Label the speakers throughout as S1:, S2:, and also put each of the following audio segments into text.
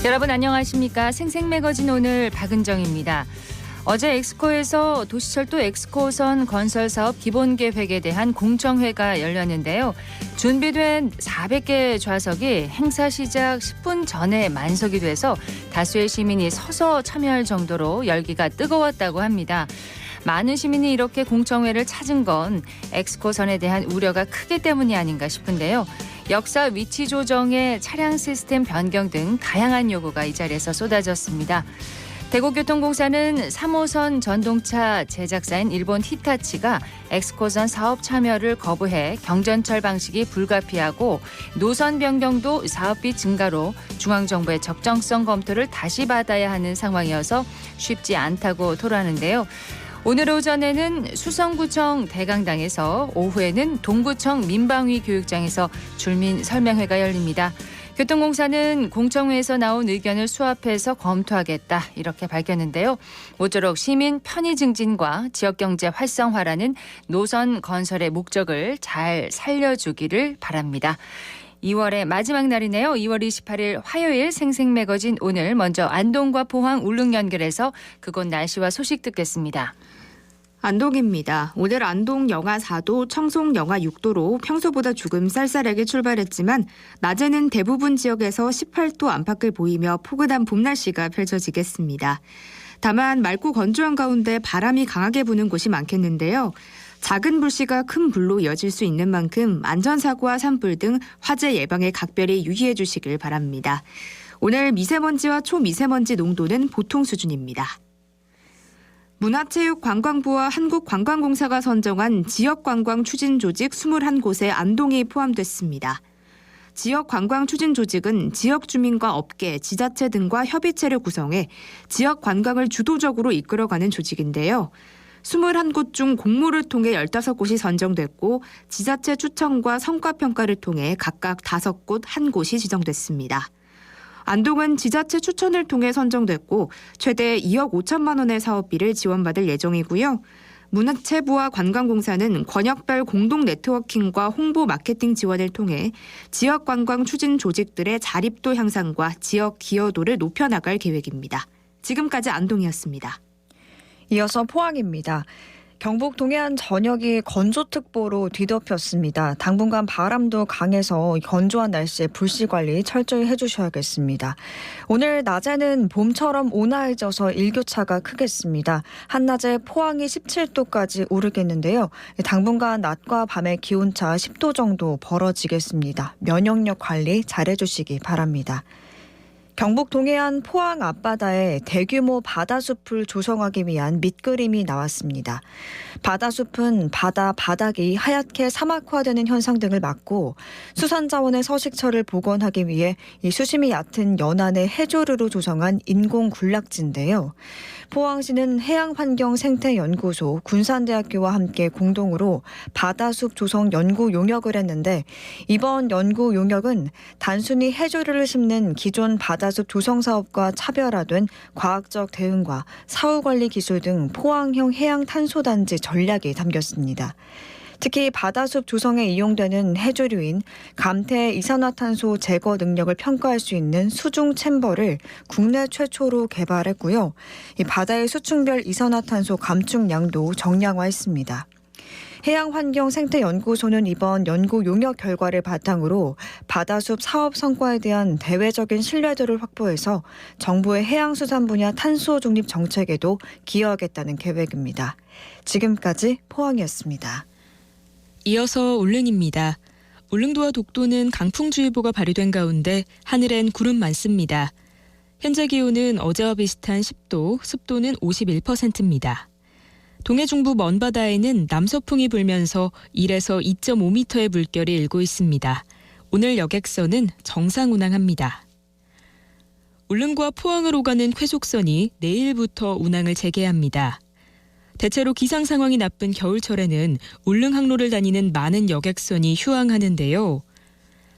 S1: 여러분 안녕하십니까? 생생매거진 오늘 박은정입니다. 어제 엑스코에서 도시철도 엑스코선 건설사업 기본계획에 대한 공청회가 열렸는데요. 준비된 400개 좌석이 행사 시작 10분 전에 만석이 돼서 다수의 시민이 서서 참여할 정도로 열기가 뜨거웠다고 합니다. 많은 시민이 이렇게 공청회를 찾은 건 엑스코선에 대한 우려가 크기 때문이 아닌가 싶은데요. 역사 위치 조정에 차량 시스템 변경 등 다양한 요구가 이 자리에서 쏟아졌습니다. 대구교통공사는 3호선 전동차 제작사인 일본 히타치가 엑스코선 사업 참여를 거부해 경전철 방식이 불가피하고 노선 변경도 사업비 증가로 중앙정부의 적정성 검토를 다시 받아야 하는 상황이어서 쉽지 않다고 토로하는데요. 오늘 오전에는 수성구청 대강당에서, 오후에는 동구청 민방위 교육장에서 줄민 설명회가 열립니다. 교통공사는 공청회에서 나온 의견을 수합해서 검토하겠다 이렇게 밝혔는데요. 모쪼록 시민 편의 증진과 지역경제 활성화라는 노선 건설의 목적을 잘 살려주기를 바랍니다. 2월의 마지막 날이네요. 2월 28일 화요일 생생매거진 오늘 먼저 안동과 포항 울릉 연결해서 그곳 날씨와 소식 듣겠습니다.
S2: 안동입니다. 오늘 안동 영하 4도, 청송 영하 6도로 평소보다 조금 쌀쌀하게 출발했지만 낮에는 대부분 지역에서 18도 안팎을 보이며 포근한 봄 날씨가 펼쳐지겠습니다. 다만 맑고 건조한 가운데 바람이 강하게 부는 곳이 많겠는데요. 작은 불씨가 큰 불로 이어질 수 있는 만큼 안전사고와 산불 등 화재 예방에 각별히 유의해 주시길 바랍니다. 오늘 미세먼지와 초미세먼지 농도는 보통 수준입니다. 문화체육관광부와 한국관광공사가 선정한 지역관광 추진 조직 21곳에 안동이 포함됐습니다. 지역관광 추진 조직은 지역 주민과 업계, 지자체 등과 협의체를 구성해 지역 관광을 주도적으로 이끌어가는 조직인데요. 21곳 중 공모를 통해 15곳이 선정됐고 지자체 추천과 성과평가를 통해 각각 5곳, 1곳이 지정됐습니다. 안동은 지자체 추천을 통해 선정됐고 최대 2억 5천만 원의 사업비를 지원받을 예정이고요. 문화체부와 관광공사는 권역별 공동 네트워킹과 홍보 마케팅 지원을 통해 지역관광 추진 조직들의 자립도 향상과 지역 기여도를 높여나갈 계획입니다. 지금까지 안동이었습니다.
S3: 이어서 포항입니다. 경북 동해안 전역이 건조특보로 뒤덮였습니다. 당분간 바람도 강해서 건조한 날씨에 불씨 관리 철저히 해주셔야겠습니다. 오늘 낮에는 봄처럼 온화해져서 일교차가 크겠습니다. 한낮에 포항이 17도까지 오르겠는데요. 당분간 낮과 밤의 기온차 10도 정도 벌어지겠습니다. 면역력 관리 잘해주시기 바랍니다. 경북 동해안 포항 앞바다에 대규모 바다숲을 조성하기 위한 밑그림이 나왔습니다. 바다숲은 바다 바닥이 하얗게 사막화되는 현상 등을 막고 수산자원의 서식처를 복원하기 위해 이 수심이 얕은 연안의 해조류로 조성한 인공 군락지인데요. 포항시는 해양환경생태연구소, 군산대학교와 함께 공동으로 바다숲 조성 연구 용역을 했는데 이번 연구 용역은 단순히 해조류를 심는 기존 바다숲 조성 사업과 차별화된 과학적 대응과 사후관리 기술 등 포항형 해양탄소단지 전략이 담겼습니다. 특히 바다숲 조성에 이용되는 해조류인 감태 이산화탄소 제거 능력을 평가할 수 있는 수중 챔버를 국내 최초로 개발했고요. 이 바다의 수층별 이산화탄소 감축량도 정량화했습니다. 해양환경생태연구소는 이번 연구 용역 결과를 바탕으로 바다숲 사업 성과에 대한 대외적인 신뢰도를 확보해서 정부의 해양수산 분야 탄소 중립 정책에도 기여하겠다는 계획입니다. 지금까지 포항이었습니다.
S4: 이어서 울릉입니다. 울릉도와 독도는 강풍주의보가 발효된 가운데 하늘엔 구름 많습니다. 현재 기온은 어제와 비슷한 10도, 습도는 51%입니다. 동해 중부 먼바다에는 남서풍이 불면서 1에서 2.5m의 물결이 일고 있습니다. 오늘 여객선은 정상 운항합니다. 울릉과 포항을 오가는 쾌속선이 내일부터 운항을 재개합니다. 대체로 기상 상황이 나쁜 겨울철에는 울릉 항로를 다니는 많은 여객선이 휴항하는데요.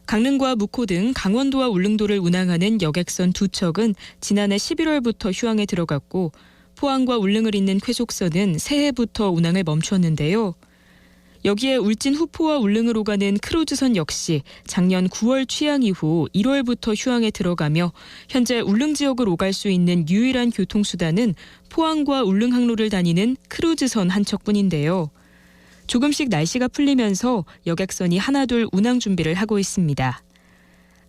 S4: 강릉과 묵호 등 강원도와 울릉도를 운항하는 여객선 2척은 지난해 11월부터 휴항에 들어갔고 포항과 울릉을 잇는 쾌속선은 새해부터 운항을 멈췄는데요. 여기에 울진 후포와 울릉을 오가는 크루즈선 역시 작년 9월 취항 이후 1월부터 휴항에 들어가며 현재 울릉 지역을 오갈 수 있는 유일한 교통수단은 포항과 울릉 항로를 다니는 크루즈선 한 척뿐인데요. 조금씩 날씨가 풀리면서 여객선이 하나둘 운항 준비를 하고 있습니다.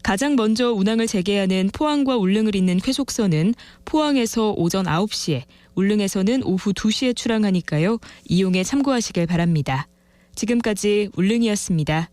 S4: 가장 먼저 운항을 재개하는 포항과 울릉을 잇는 회속선은 포항에서 오전 9시에, 울릉에서는 오후 2시에 출항하니까요. 이용에 참고하시길 바랍니다. 지금까지 울릉이었습니다.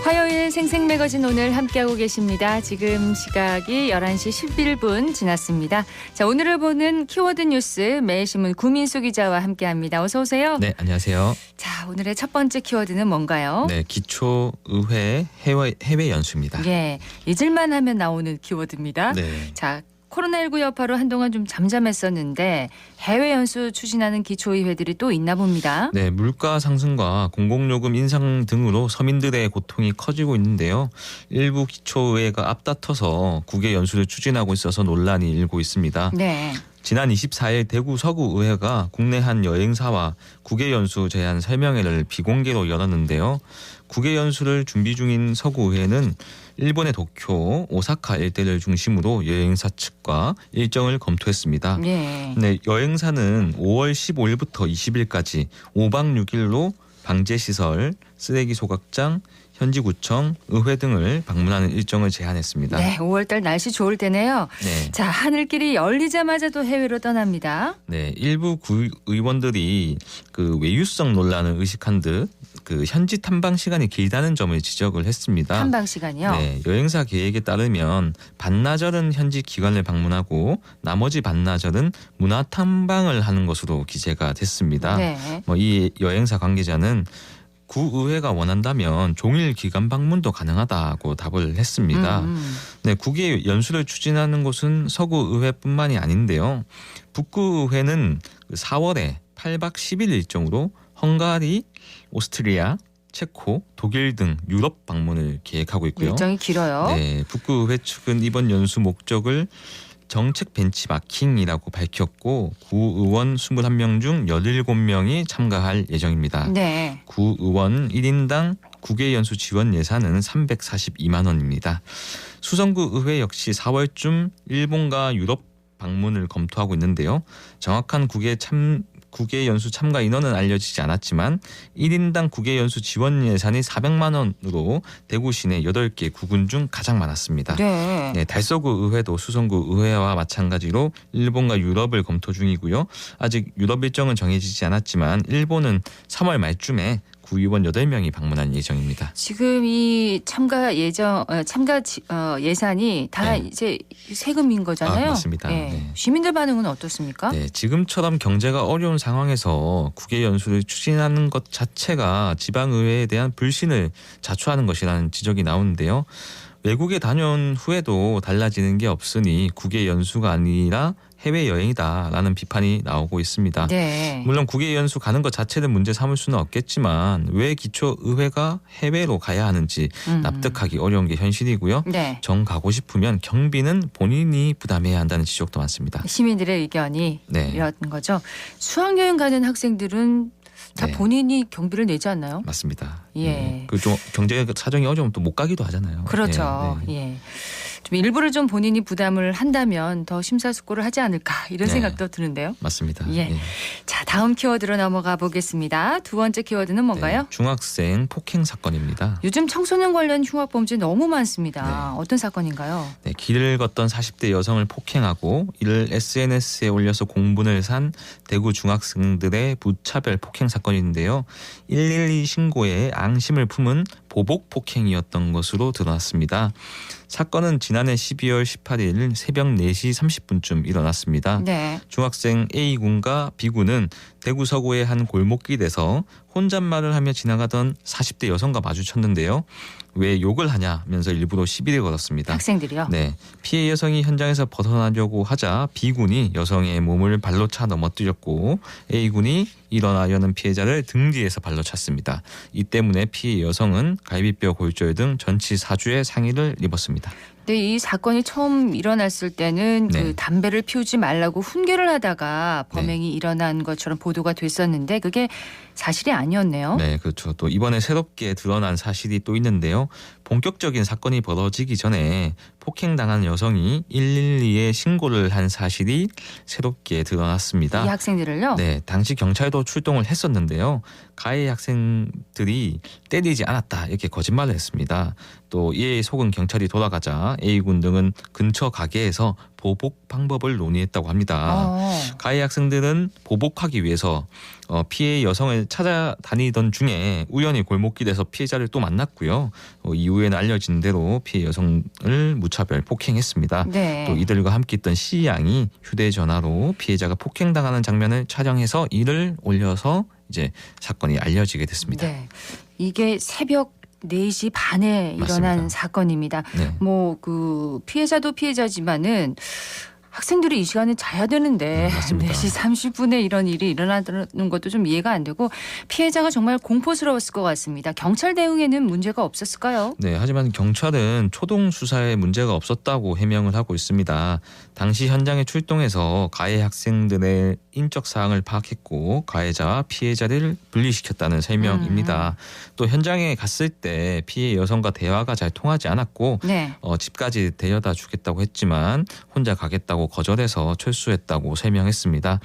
S1: 화요일 생생매거진 오늘 함께하고 계십니다. 지금 시각이 11시 11분 지났습니다. 자, 오늘을 보는 키워드 뉴스 매일신문 구민수 기자와 함께합니다. 어서 오세요.
S5: 네, 안녕하세요.
S1: 자, 오늘의 첫 번째 키워드는 뭔가요?
S5: 네, 기초의회 해외 연수입니다.
S1: 예, 잊을만 하면 나오는 키워드입니다.
S5: 네.
S1: 자, 코로나19 여파로 한동안 좀 잠잠했었는데 해외 연수 추진하는 기초의회들이 또 있나 봅니다.
S5: 네, 물가 상승과 공공요금 인상 등으로 서민들의 고통이 커지고 있는데요. 일부 기초의회가 앞다퉈서 국외 연수를 추진하고 있어서 논란이 일고 있습니다.
S1: 네.
S5: 지난 24일 대구 서구의회가 국내 한 여행사와 국외 연수 제한 설명회를 비공개로 열었는데요. 국외 연수를 준비 중인 서구의회는 일본의 도쿄, 오사카 일대를 중심으로 여행사 측과 일정을 검토했습니다.
S1: 네.
S5: 네, 여행사는 5월 15일부터 20일까지 5박 6일로 방제시설, 쓰레기 소각장, 현지구청, 의회 등을 방문하는 일정을 제안했습니다.
S1: 네, 5월달 날씨 좋을 때네요.
S5: 네.
S1: 자, 하늘길이 열리자마자 또 해외로 떠납니다.
S5: 네, 일부 구의원들이 그 외유성 논란을 의식한 듯 그 현지 탐방 시간이 길다는 점을 지적을 했습니다.
S1: 탐방 시간이요?
S5: 네, 여행사 계획에 따르면 반나절은 현지 기관을 방문하고 나머지 반나절은 문화 탐방을 하는 것으로 기재가 됐습니다.
S1: 네.
S5: 이 여행사 관계자는 구의회가 원한다면 종일 기관 방문도 가능하다고 답을 했습니다. 네, 국외 연수를 추진하는 곳은 서구의회뿐만이 아닌데요. 북구의회는 4월에 8박 10일 일정으로 헝가리, 오스트리아, 체코, 독일 등 유럽 방문을 계획하고 있고요.
S1: 일정이 길어요.
S5: 네, 북구의회 측은 이번 연수 목적을 정책 벤치마킹이라고 밝혔고 구의원 21명 중 17명이 참가할 예정입니다.
S1: 네.
S5: 구의원 1인당 국외 연수 지원 예산은 342만 원입니다. 수성구의회 역시 4월쯤 일본과 유럽 방문을 검토하고 있는데요. 정확한 국외 연수 참가 인원은 알려지지 않았지만 1인당 국외 연수 지원 예산이 400만 원으로 대구 시내 8개 구군 중 가장 많았습니다.
S1: 네.
S5: 네, 달서구 의회도 수성구 의회와 마찬가지로 일본과 유럽을 검토 중이고요. 아직 유럽 일정은 정해지지 않았지만 일본은 3월 말쯤에 구의원 8명이 방문할 예정입니다.
S1: 지금 이 참가 예산이 다
S5: 네.
S1: 이제 세금인 거잖아요.
S5: 맞습니다.
S1: 네.
S5: 네.
S1: 시민들 반응은 어떻습니까?
S5: 네, 지금처럼 경제가 어려운 상황에서 국외 연수를 추진하는 것 자체가 지방의회에 대한 불신을 자초하는 것이라는 지적이 나오는데요. 외국에 다녀온 후에도 달라지는 게 없으니 국외 연수가 아니라 해외여행이다라는 비판이 나오고 있습니다.
S1: 네.
S5: 물론 국외 연수 가는 것 자체를 문제 삼을 수는 없겠지만 왜 기초의회가 해외로 가야 하는지 납득하기 어려운 게 현실이고요.
S1: 네.
S5: 정 가고 싶으면 경비는 본인이 부담해야 한다는 지적도 많습니다.
S1: 시민들의 의견이
S5: 네.
S1: 이런 거죠. 수학여행 가는 학생들은 다
S5: 네.
S1: 본인이 경비를 내지 않나요?
S5: 맞습니다.
S1: 예.
S5: 그 좀 경제 사정이 어려우면 또 못 가기도 하잖아요.
S1: 그렇죠.
S5: 네, 네.
S1: 예. 좀 일부를 좀 본인이 부담을 한다면 더 심사숙고를 하지 않을까 이런
S5: 네.
S1: 생각도 드는데요.
S5: 맞습니다.
S1: 예. 자, 다음 키워드로 넘어가 보겠습니다. 두 번째 키워드는 뭔가요?
S5: 네, 중학생 폭행 사건입니다.
S1: 요즘 청소년 관련 흉악 범죄 너무 많습니다.
S5: 네.
S1: 어떤 사건인가요?
S5: 네, 길을 걷던 40대 여성을 폭행하고 이를 SNS에 올려서 공분을 산 대구 중학생들의 무차별 폭행 사건인데요. 112 신고에 앙심을 품은 보복 폭행이었던 것으로 드러났습니다. 사건은 지난해 12월 18일 새벽 4시 30분쯤 일어났습니다.
S1: 네.
S5: 중학생 A군과 B군은 대구 서구의 한 골목길에서 혼잣말을 하며 지나가던 40대 여성과 마주쳤는데요. 왜 욕을 하냐면서 일부러 시비를 걸었습니다.
S1: 학생들이요?
S5: 네, 피해 여성이 현장에서 벗어나려고 하자 B군이 여성의 몸을 발로 차 넘어뜨렸고 A군이 일어나려는 피해자를 등 뒤에서 발로 찼습니다. 이 때문에 피해 여성은 갈비뼈 골절 등 전치 4주의 상해를 입었습니다.
S1: 네, 이 사건이 처음 일어났을 때는
S5: 네.
S1: 그 담배를 피우지 말라고 훈계를 하다가 범행이 일어난 것처럼 보도가 됐었는데 그게 사실이 아니었네요.
S5: 네, 그렇죠. 또 이번에 새롭게 드러난 사실이 또 있는데요. 본격적인 사건이 벌어지기 전에 폭행당한 여성이 112에 신고를 한 사실이 새롭게 드러났습니다.
S1: 이 학생들을요?
S5: 네, 당시 경찰도 출동을 했었는데요. 가해 학생들이 때리지 않았다 이렇게 거짓말을 했습니다. 또 이에 속은 경찰이 돌아가자 A군 등은 근처 가게에서 보복 방법을 논의했다고 합니다. 가해 학생들은 보복하기 위해서 피해 여성을 찾아다니던 중에 우연히 골목길에서 피해자를 또 만났고요. 이후에는 알려진 대로 피해 여성을 무차별 폭행했습니다.
S1: 네.
S5: 또 이들과 함께 있던 C 양이 휴대전화로 피해자가 폭행당하는 장면을 촬영해서 이를 올려서 이제 사건이 알려지게 됐습니다.
S1: 네. 이게 새벽 4시 반에 일어난
S5: 맞습니다.
S1: 사건입니다.
S5: 네.
S1: 뭐 그 피해자도 피해자지만은 학생들이 이 시간에 자야 되는데
S5: 맞습니다.
S1: 4시 30분에 이런 일이 일어나는 것도 좀 이해가 안 되고 피해자가 정말 공포스러웠을 것 같습니다. 경찰 대응에는 문제가 없었을까요?
S5: 네, 하지만 경찰은 초동 수사에 문제가 없었다고 해명을 하고 있습니다. 당시 현장에 출동해서 가해 학생들의 인적 사항을 파악했고 가해자와 피해자를 분리시켰다는 설명입니다. 또 현장에 갔을 때 피해 여성과 대화가 잘 통하지 않았고
S1: 네.
S5: 집까지 데려다 주겠다고 했지만 혼자 가겠다고 거절해서 철수했다고 설명했습니다.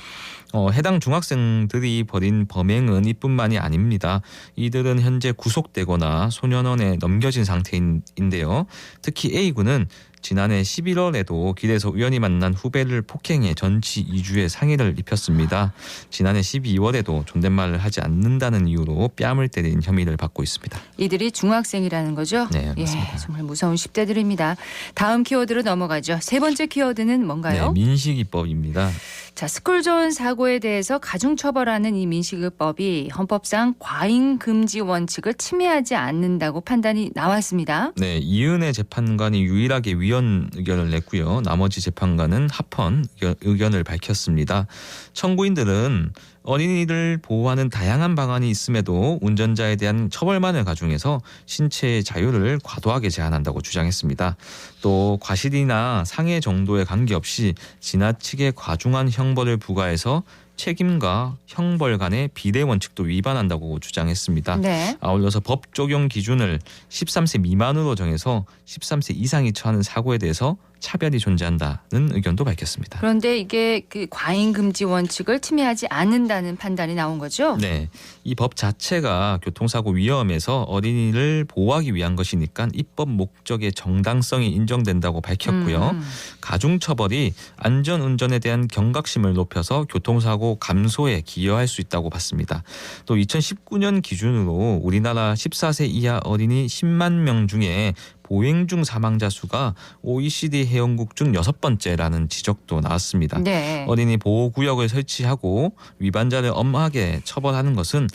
S5: 해당 중학생들이 벌인 범행은 이뿐만이 아닙니다. 이들은 현재 구속되거나 소년원에 넘겨진 상태인데요. 특히 A군은 지난해 11월에도 길에서 우연히 만난 후배를 폭행해 전치 2주의 상해를 입혔습니다. 지난해 12월에도 존댓말을 하지 않는다는 이유로 뺨을 때린 혐의를 받고 있습니다.
S1: 이들이 중학생이라는 거죠?
S5: 네, 맞습니다.
S1: 예, 정말 무서운 10대들입니다. 다음 키워드로 넘어가죠. 세 번째 키워드는 뭔가요?
S5: 네, 민식이법입니다.
S1: 자, 스쿨존 사고에 대해서 가중처벌하는 이 민식이법이 헌법상 과잉 금지 원칙을 침해하지 않는다고 판단이 나왔습니다.
S5: 네, 이은혜 재판관이 유일하게 위헌 의견을 냈고요. 나머지 재판관은 합헌 의견을 밝혔습니다. 청구인들은 어린이를 보호하는 다양한 방안이 있음에도 운전자에 대한 처벌만을 가중해서 신체의 자유를 과도하게 제한한다고 주장했습니다. 또 과실이나 상해 정도에 관계없이 지나치게 과중한 형벌을 부과해서 책임과 형벌 간의 비례 원칙도 위반한다고 주장했습니다.
S1: 네.
S5: 아울러서 법 적용 기준을 13세 미만으로 정해서 13세 이상이 처하는 사고에 대해서 차별이 존재한다는 의견도 밝혔습니다.
S1: 그런데 이게 그 과잉 금지 원칙을 침해하지 않는다는 판단이 나온 거죠?
S5: 네, 이 법 자체가 교통사고 위험에서 어린이를 보호하기 위한 것이니까 입법 목적의 정당성이 인정된다고 밝혔고요. 가중처벌이 안전운전에 대한 경각심을 높여서 교통사고 감소에 기여할 수 있다고 봤습니다. 또 2019년 기준으로 우리나라 14세 이하 어린이 10만 명 중에 보행 중 사망자 수가 OECD 회원국 중 6번째라는 지적도 나왔습니다.
S1: 네.
S5: 어린이 보호구역을 설치하고 위반자를 엄하게 처벌하는 것은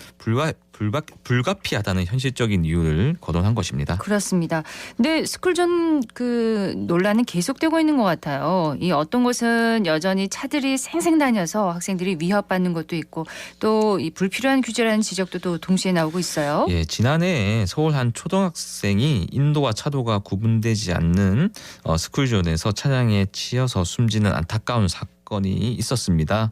S5: 불가피하다는 현실적인 이유를 거론한 것입니다.
S1: 그렇습니다. 근데 스쿨존 그 논란은 계속되고 있는 것 같아요. 이 어떤 곳은 여전히 차들이 생생 다녀서 학생들이 위협받는 것도 있고 또 이 불필요한 규제라는 지적도 또 동시에 나오고 있어요.
S5: 예, 지난해 서울 한 초등학생이 인도와 차도가 구분되지 않는 스쿨존에서 차량에 치여서 숨지는 안타까운 사건이 있었습니다.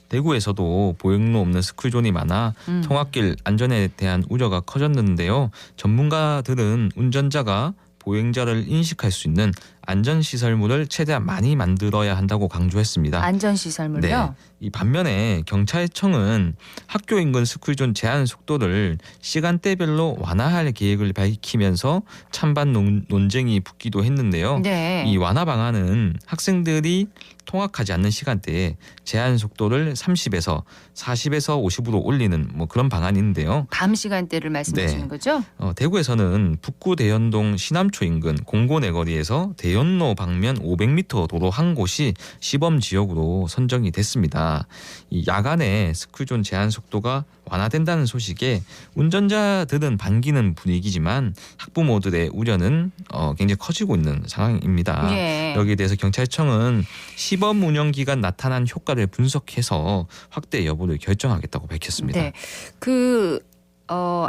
S5: 대구에서도 보행로 없는 스쿨존이 많아 통학길 안전에 대한 우려가 커졌는데요. 전문가들은 운전자가 보행자를 인식할 수 있는 안전시설물을 최대한 많이 만들어야 한다고 강조했습니다.
S1: 안전시설물요?
S5: 네. 이 반면에 경찰청은 학교 인근 스쿨존 제한 속도를 시간대별로 완화할 계획을 밝히면서 찬반 논쟁이 붙기도 했는데요.
S1: 네.
S5: 이 완화 방안은 학생들이 통학하지 않는 시간대에 제한 속도를 30에서 40에서 50으로 올리는 뭐 그런 방안인데요.
S1: 밤 시간대를 말씀하시는
S5: 네.
S1: 거죠?
S5: 대구에서는 북구 대연동 시남초 인근 공고내거리에서 대형 대연로 방면 500m 도로 한 곳이 시범 지역으로 선정이 됐습니다. 이 야간에 스쿨존 제한 속도가 완화된다는 소식에 운전자들은 반기는 분위기지만 학부모들의 우려는 굉장히 커지고 있는 상황입니다.
S1: 예.
S5: 여기에 대해서 경찰청은 시범 운영 기간 나타난 효과를 분석해서 확대 여부를 결정하겠다고 밝혔습니다.
S1: 네.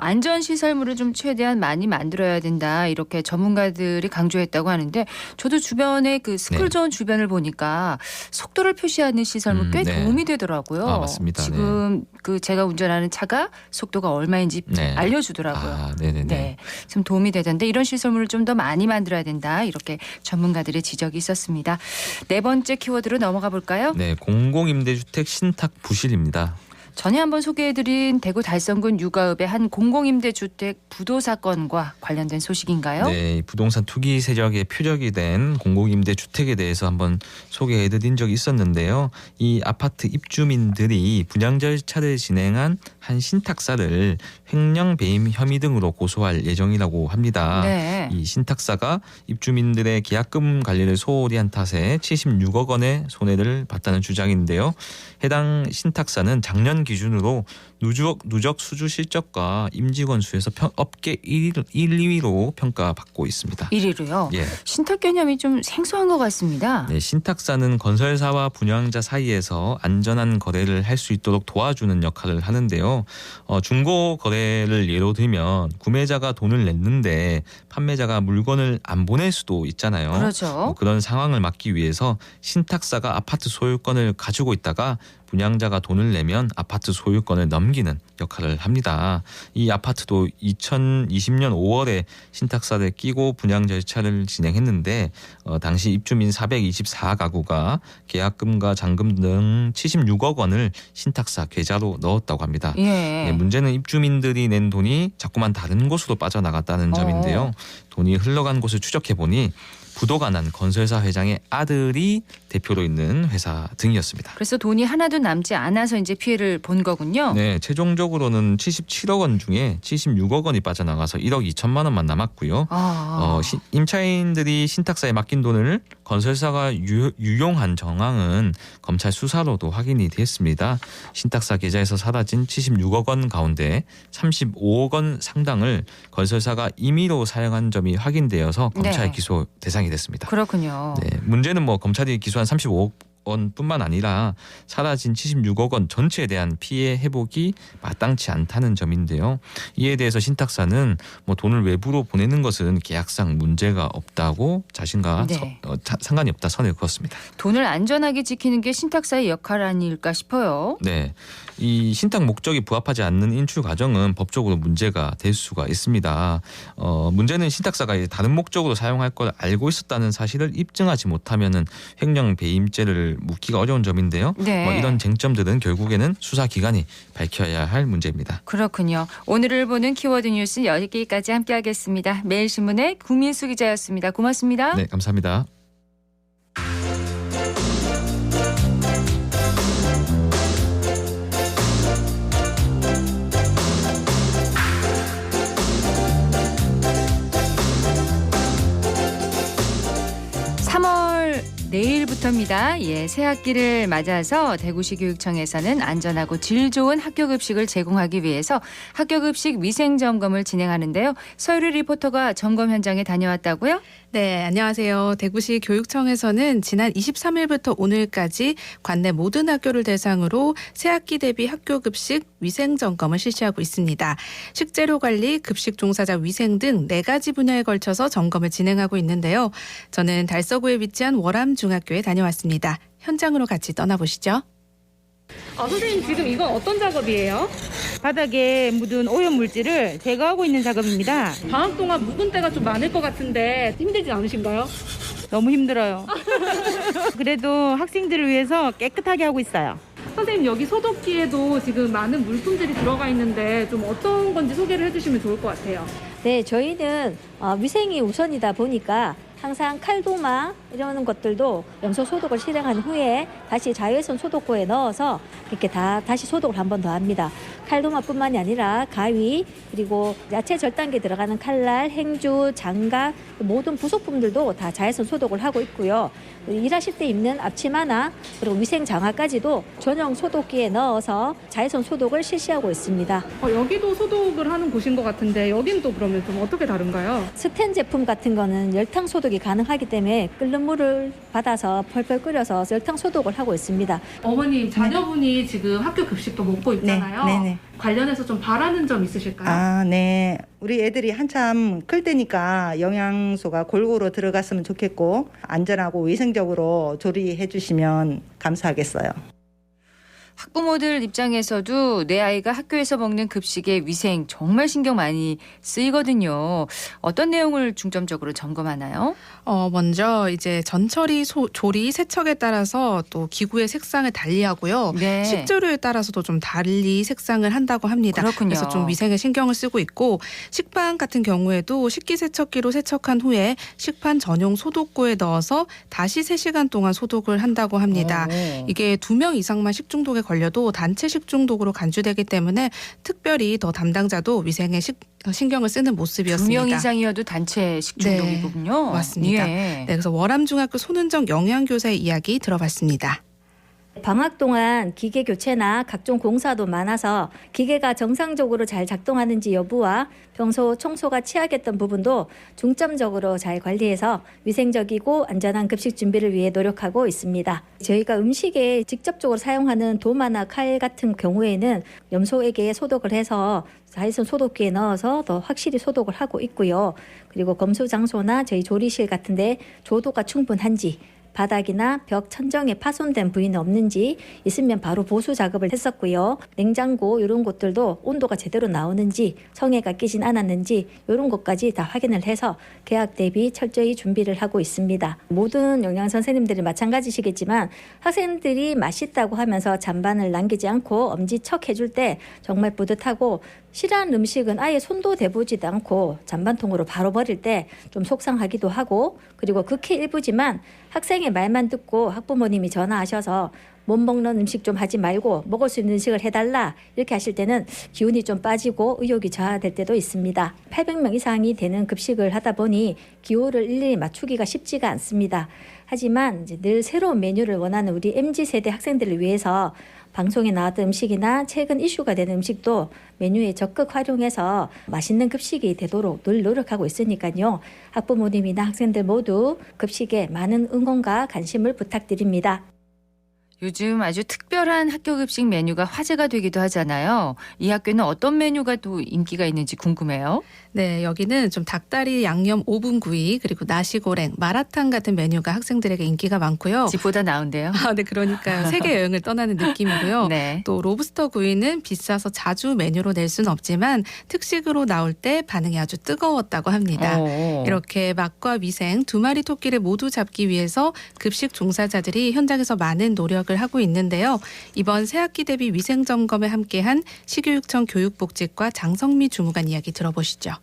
S1: 안전 시설물을 좀 최대한 많이 만들어야 된다 이렇게 전문가들이 강조했다고 하는데 저도 주변에 그 스쿨존 주변을 보니까 속도를 표시하는 시설물 꽤
S5: 네.
S1: 도움이 되더라고요.
S5: 아, 맞습니다.
S1: 지금 그 제가 운전하는 차가 속도가 얼마인지
S5: 네.
S1: 알려주더라고요.
S5: 아, 네네네.
S1: 네, 좀 도움이 되던데 이런 시설물을 좀 더 많이 만들어야 된다 이렇게 전문가들의 지적이 있었습니다. 네 번째 키워드로 넘어가 볼까요?
S5: 네, 공공임대주택 신탁 부실입니다.
S1: 전에 한번 소개해드린 대구 달성군 유가읍의 한 공공임대주택 부도 사건과 관련된 소식인가요?
S5: 네, 부동산 투기 세력의 표적이 된 공공임대주택에 대해서 한번 소개해드린 적이 있었는데요. 이 아파트 입주민들이 분양 절차를 진행한 한 신탁사를 횡령 배임 혐의 등으로 고소할 예정이라고 합니다.
S1: 네.
S5: 이 신탁사가 입주민들의 계약금 관리를 소홀히 한 탓에 76억 원의 손해를 봤다는 주장인데요. 해당 신탁사는 작년 기준으로 누적 수주 실적과 임직원 수에서 업계 1, 2위로 평가받고 있습니다.
S1: 1위로요?
S5: 예.
S1: 신탁 개념이 좀 생소한 것 같습니다.
S5: 네, 신탁사는 건설사와 분양자 사이에서 안전한 거래를 할 수 있도록 도와주는 역할을 하는데요. 중고 거래를 예로 들면 구매자가 돈을 냈는데 판매자가 물건을 안 보낼 수도 있잖아요.
S1: 그렇죠.
S5: 그런 상황을 막기 위해서 신탁사가 아파트 소유권을 가지고 있다가 분양자가 돈을 내면 아파트 소유권을 넘기는 역할을 합니다. 이 아파트도 2020년 5월에 신탁사를 끼고 분양 절차를 진행했는데 당시 입주민 424가구가 계약금과 잔금 등 76억 원을 신탁사 계좌로 넣었다고 합니다.
S1: 예.
S5: 네, 문제는 입주민들이 낸 돈이 자꾸만 다른 곳으로 빠져나갔다는 점인데요. 돈이 흘러간 곳을 추적해 보니 부도가 난 건설사 회장의 아들이 대표로 있는 회사 등이었습니다.
S1: 그래서 돈이 하나도 남지 않아서 이제 피해를 본 거군요.
S5: 네, 최종적으로는 77억 원 중에 76억 원이 빠져나가서 1억 2천만 원만 남았고요. 임차인들이 신탁사에 맡긴 돈을 건설사가 유용한 정황은 검찰 수사로도 확인이 됐습니다. 신탁사 계좌에서 사라진 76억 원 가운데 35억 원 상당을 건설사가 임의로 사용한 점이 확인되어서 검찰
S1: 네.
S5: 기소 대상이 됐습니다.
S1: 그렇군요.
S5: 네, 문제는 뭐 검찰이 기소한 35억 원뿐만 아니라 사라진 76억 원 전체에 대한 피해 회복이 마땅치 않다는 점인데요. 이에 대해서 신탁사는 뭐 돈을 외부로 보내는 것은 계약상 문제가 없다고 자신과
S1: 네.
S5: 상관이 없다 선을 그었습니다.
S1: 돈을 안전하게 지키는 게 신탁사의 역할 아닐까 싶어요.
S5: 네, 이 신탁 목적이 부합하지 않는 인출 과정은 법적으로 문제가 될 수가 있습니다. 문제는 신탁사가 이제 다른 목적으로 사용할 걸 알고 있었다는 사실을 입증하지 못하면은 횡령 배임죄를 묻기가 어려운 점인데요.
S1: 네.
S5: 이런 쟁점들은 결국에는 수사기관이 밝혀야 할 문제입니다.
S1: 그렇군요. 오늘을 보는 키워드 뉴스 여기까지 함께하겠습니다. 매일신문의 구민수 기자였습니다. 고맙습니다.
S5: 네, 감사합니다.
S1: 내일부터입니다. 새 학기를 맞아서 대구시 교육청에서는 안전하고 질 좋은 학교급식을 제공하기 위해서 학교급식 위생점검을 진행하는데요. 서유리 리포터가 점검 현장에 다녀왔다고요?
S6: 네, 안녕하세요. 대구시 교육청에서는 지난 23일부터 오늘까지 관내 모든 학교를 대상으로 새학기 대비 학교급식 위생점검을 실시하고 있습니다. 식재료 관리, 급식 종사자 위생 등 4가지 분야에 걸쳐서 점검을 진행하고 있는데요. 저는 달서구에 위치한 월암중학교에 다녀왔습니다. 현장으로 같이 떠나보시죠.
S7: 선생님 지금 이건 어떤 작업이에요? 바닥에 묻은 오염 물질을 제거하고 있는 작업입니다. 방학 동안 묵은 때가 좀 많을 것 같은데 힘들지 않으신가요? 너무 힘들어요. 그래도 학생들을 위해서 깨끗하게 하고 있어요. 선생님 여기 소독기에도 지금 많은 물품들이 들어가 있는데 좀 어떤 건지 소개를 해주시면 좋을 것 같아요.
S8: 네, 저희는 위생이 우선이다 보니까 항상 칼도마 이런 것들도 염소 소독을 실행한 후에 다시 자외선 소독구에 넣어서 이렇게 다시 소독을 한 번 더 합니다. 칼도마뿐만이 아니라 가위 그리고 야채 절단기에 들어가는 칼날, 행주, 장갑 모든 부속품들도 다 자외선 소독을 하고 있고요. 일하실 때 입는 앞치마나 그리고 위생 장화까지도 전용 소독기에 넣어서 자외선 소독을 실시하고 있습니다.
S7: 여기도 소독을 하는 곳인 것 같은데 여긴 또 그러면 좀 어떻게 다른가요?
S8: 스텐 제품 같은 거는 열탕 소독이 가능하기 때문에 끓는 물을 받아서 펄펄 끓여서 열탕 소독을 하고 있습니다.
S7: 어머님 자녀분이 지금 학교 급식도 먹고 있잖아요.
S9: 네네.
S7: 관련해서 좀 바라는 점 있으실까요?
S9: 아, 네. 우리 애들이 한참 클 때니까 영양소가 골고루 들어갔으면 좋겠고 안전하고 위생적으로 조리해 주시면 감사하겠어요.
S1: 학부모들 입장에서도 내 아이가 학교에서 먹는 급식의 위생 정말 신경 많이 쓰이거든요. 어떤 내용을 중점적으로 점검하나요?
S6: 먼저 이제 전처리, 조리, 세척에 따라서 또 기구의 색상을 달리하고요.
S1: 네.
S6: 식재료에 따라서도 좀 달리 색상을 한다고 합니다.
S1: 그렇군요.
S6: 그래서 좀 위생에 신경을 쓰고 있고 식판 같은 경우에도 식기세척기로 세척한 후에 식판 전용 소독구에 넣어서 다시 3시간 동안 소독을 한다고 합니다. 이게 2명 이상만 식중독에 걸려도 단체 식중독으로 간주되기 때문에 특별히 더 담당자도 위생에 신경을 쓰는 모습이었습니다.
S1: 2명 이상이어도 단체 식중독이군요.
S6: 네, 맞습니다.
S1: 예.
S6: 네, 그래서 월암중학교 손은정 영양교사의 이야기 들어봤습니다.
S8: 방학 동안 기계 교체나 각종 공사도 많아서 기계가 정상적으로 잘 작동하는지 여부와 평소 청소가 취약했던 부분도 중점적으로 잘 관리해서 위생적이고 안전한 급식 준비를 위해 노력하고 있습니다. 저희가 음식에 직접적으로 사용하는 도마나 칼 같은 경우에는 염소에게 소독을 해서 자외선 소독기에 넣어서 더 확실히 소독을 하고 있고요. 그리고 검수 장소나 저희 조리실 같은데 조도가 충분한지 바닥이나 벽 천정에 파손된 부위는 없는지 있으면 바로 보수 작업을 했었고요. 냉장고 이런 곳들도 온도가 제대로 나오는지 성에가 끼진 않았는지 이런 것까지 다 확인을 해서 개학 대비 철저히 준비를 하고 있습니다. 모든 영양 선생님들이 마찬가지시겠지만 학생들이 맛있다고 하면서 잔반을 남기지 않고 엄지척 해줄 때 정말 뿌듯하고 싫어하는 음식은 아예 손도 대보지도 않고 잔반통으로 바로 버릴 때 좀 속상하기도 하고 그리고 극히 일부지만 학생의 말만 듣고 학부모님이 전화하셔서 못 먹는 음식 좀 하지 말고 먹을 수 있는 음식을 해달라 이렇게 하실 때는 기운이 좀 빠지고 의욕이 저하될 때도 있습니다. 800명 이상이 되는 급식을 하다 보니 기호를 일일이 맞추기가 쉽지가 않습니다. 하지만 이제 늘 새로운 메뉴를 원하는 우리 MZ세대 학생들을 위해서 방송에 나왔던 음식이나 최근 이슈가 되는 음식도 메뉴에 적극 활용해서 맛있는 급식이 되도록 늘 노력하고 있으니까요. 학부모님이나 학생들 모두 급식에 많은 응원과 관심을 부탁드립니다.
S1: 요즘 아주 특별한 학교 급식 메뉴가 화제가 되기도 하잖아요. 이 학교는 어떤 메뉴가 또 인기가 있는지 궁금해요.
S6: 네, 여기는 좀 닭다리 양념 오븐구이 그리고 나시고랭, 마라탕 같은 메뉴가 학생들에게 인기가 많고요.
S1: 집보다 나은데요.
S6: 네, 그러니까요. 세계 여행을 떠나는 느낌이고요.
S1: 네.
S6: 또 로브스터 구이는 비싸서 자주 메뉴로 낼 수는 없지만 특식으로 나올 때 반응이 아주 뜨거웠다고 합니다. 이렇게 맛과 위생 두 마리 토끼를 모두 잡기 위해서 급식 종사자들이 현장에서 많은 노력을 하고 있는데요. 이번 새학기 대비 위생 점검에 함께한 시교육청 교육복지과 장성미 주무관 이야기 들어보시죠.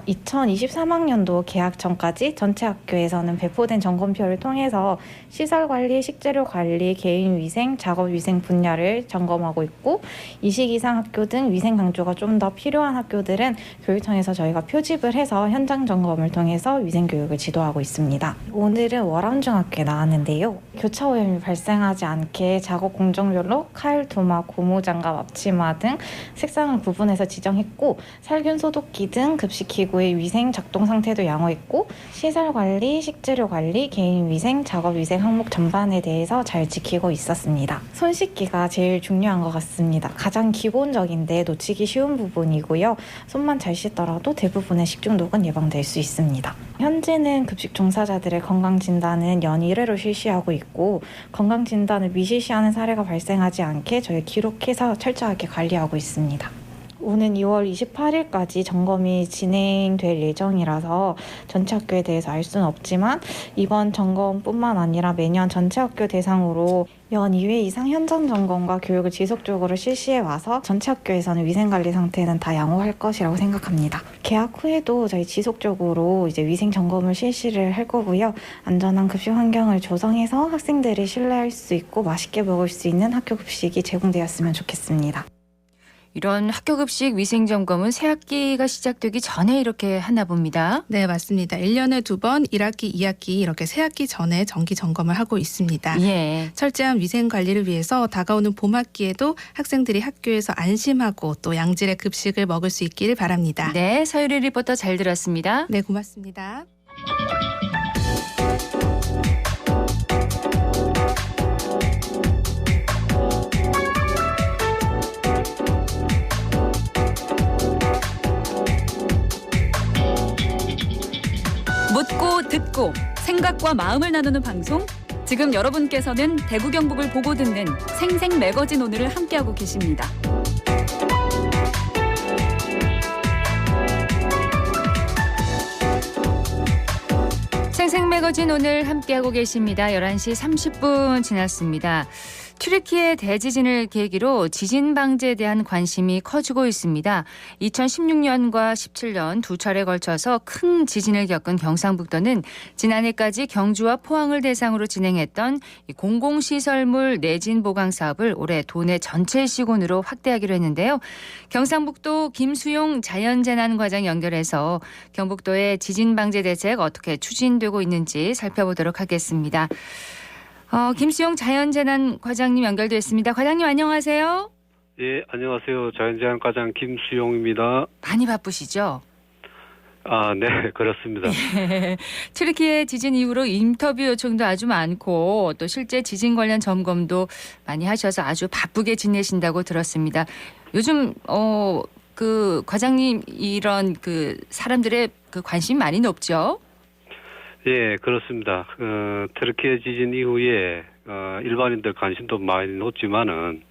S10: 2023학년도 개학 전까지 전체 학교에서는 배포된 점검표를 통해서 시설 관리, 식재료 관리, 개인 위생, 작업 위생 분야를 점검하고 있고 이식 이상 학교 등 위생 강조가 좀 더 필요한 학교들은 교육청에서 저희가 표집을 해서 현장 점검을 통해서 위생 교육을 지도하고 있습니다. 오늘은 월암중학교에 나왔는데요. 교차 오염이 발생하지 않게 작업 공정별로 칼, 도마, 고무장갑, 앞치마 등 색상을 구분해서 지정했고 살균 소독기 등 급식 기구의 위생 작동 상태도 양호했고 시설 관리, 식재료 관리, 개인 위생, 작업 위생 항목 전반에 대해서 잘 지키고 있었습니다. 손 씻기가 제일 중요한 것 같습니다. 가장 기본적인데 놓치기 쉬운 부분이고요. 손만 잘 씻더라도 대부분의 식중독은 예방될 수 있습니다. 현재는 급식 종사자들의 건강진단은 연 1회로 실시하고 있고 건강진단을 미실시하는 사례가 발생하지 않게 저희 기록해서 철저하게 관리하고 있습니다. 오는 2월 28일까지 점검이 진행될 예정이라서 전체 학교에 대해서 알 수는 없지만 이번 점검뿐만 아니라 매년 전체 학교 대상으로 연 2회 이상 현장 점검과 교육을 지속적으로 실시해 와서 전체 학교에서는 위생관리 상태는 다 양호할 것이라고 생각합니다. 개학 후에도 저희 지속적으로 이제 위생 점검을 실시를 할 거고요. 안전한 급식 환경을 조성해서 학생들이 신뢰할 수 있고 맛있게 먹을 수 있는 학교 급식이 제공되었으면 좋겠습니다.
S1: 이런 학교급식 위생점검은 새학기가 시작되기 전에 이렇게 하나 봅니다.
S6: 네, 맞습니다. 1년에 2번 1학기, 2학기 이렇게 새학기 전에 정기 점검을 하고 있습니다.
S1: 예.
S6: 철저한 위생 관리를 위해서 다가오는 봄학기에도 학생들이 학교에서 안심하고 또 양질의 급식을 먹을 수 있기를 바랍니다.
S1: 네, 서유리 리포터 잘 들었습니다.
S6: 네, 고맙습니다.
S11: 묻고 듣고 생각과 마음을 나누는 방송. 지금 여러분께서는 대구 경북을 보고 듣는 생생 매거진 오늘을 함께하고 계십니다.
S1: 생생 매거진 오늘 함께하고 계십니다. 11시 30분 지났습니다. 튀르키예 대지진을 계기로 지진 방제에 대한 관심이 커지고 있습니다. 2016년과 17년 두 차례 걸쳐서 큰 지진을 겪은 경상북도는 지난해까지 경주와 포항을 대상으로 진행했던 공공시설물 내진 보강 사업을 올해 도내 전체 시군으로 확대하기로 했는데요. 경상북도 김수용 자연재난과장 연결해서 경북도의 지진 방제 대책 어떻게 추진되고 있는지 살펴보도록 하겠습니다. 김수용 자연재난과장님 연결됐습니다. 과장님 안녕하세요.
S12: 예, 안녕하세요. 자연재난과장 김수용입니다.
S1: 많이 바쁘시죠?
S12: 아, 네, 그렇습니다.
S1: 예, 튀르키예 지진 이후로 인터뷰 요청도 아주 많고 또 실제 지진 관련 점검도 많이 하셔서 아주 바쁘게 지내신다고 들었습니다. 요즘 그 과장님 이런 그 사람들의 그 관심 많이 높죠?
S12: 예, 그렇습니다. 튀르키예 지진 이후에 일반인들 관심도 많이 높지만은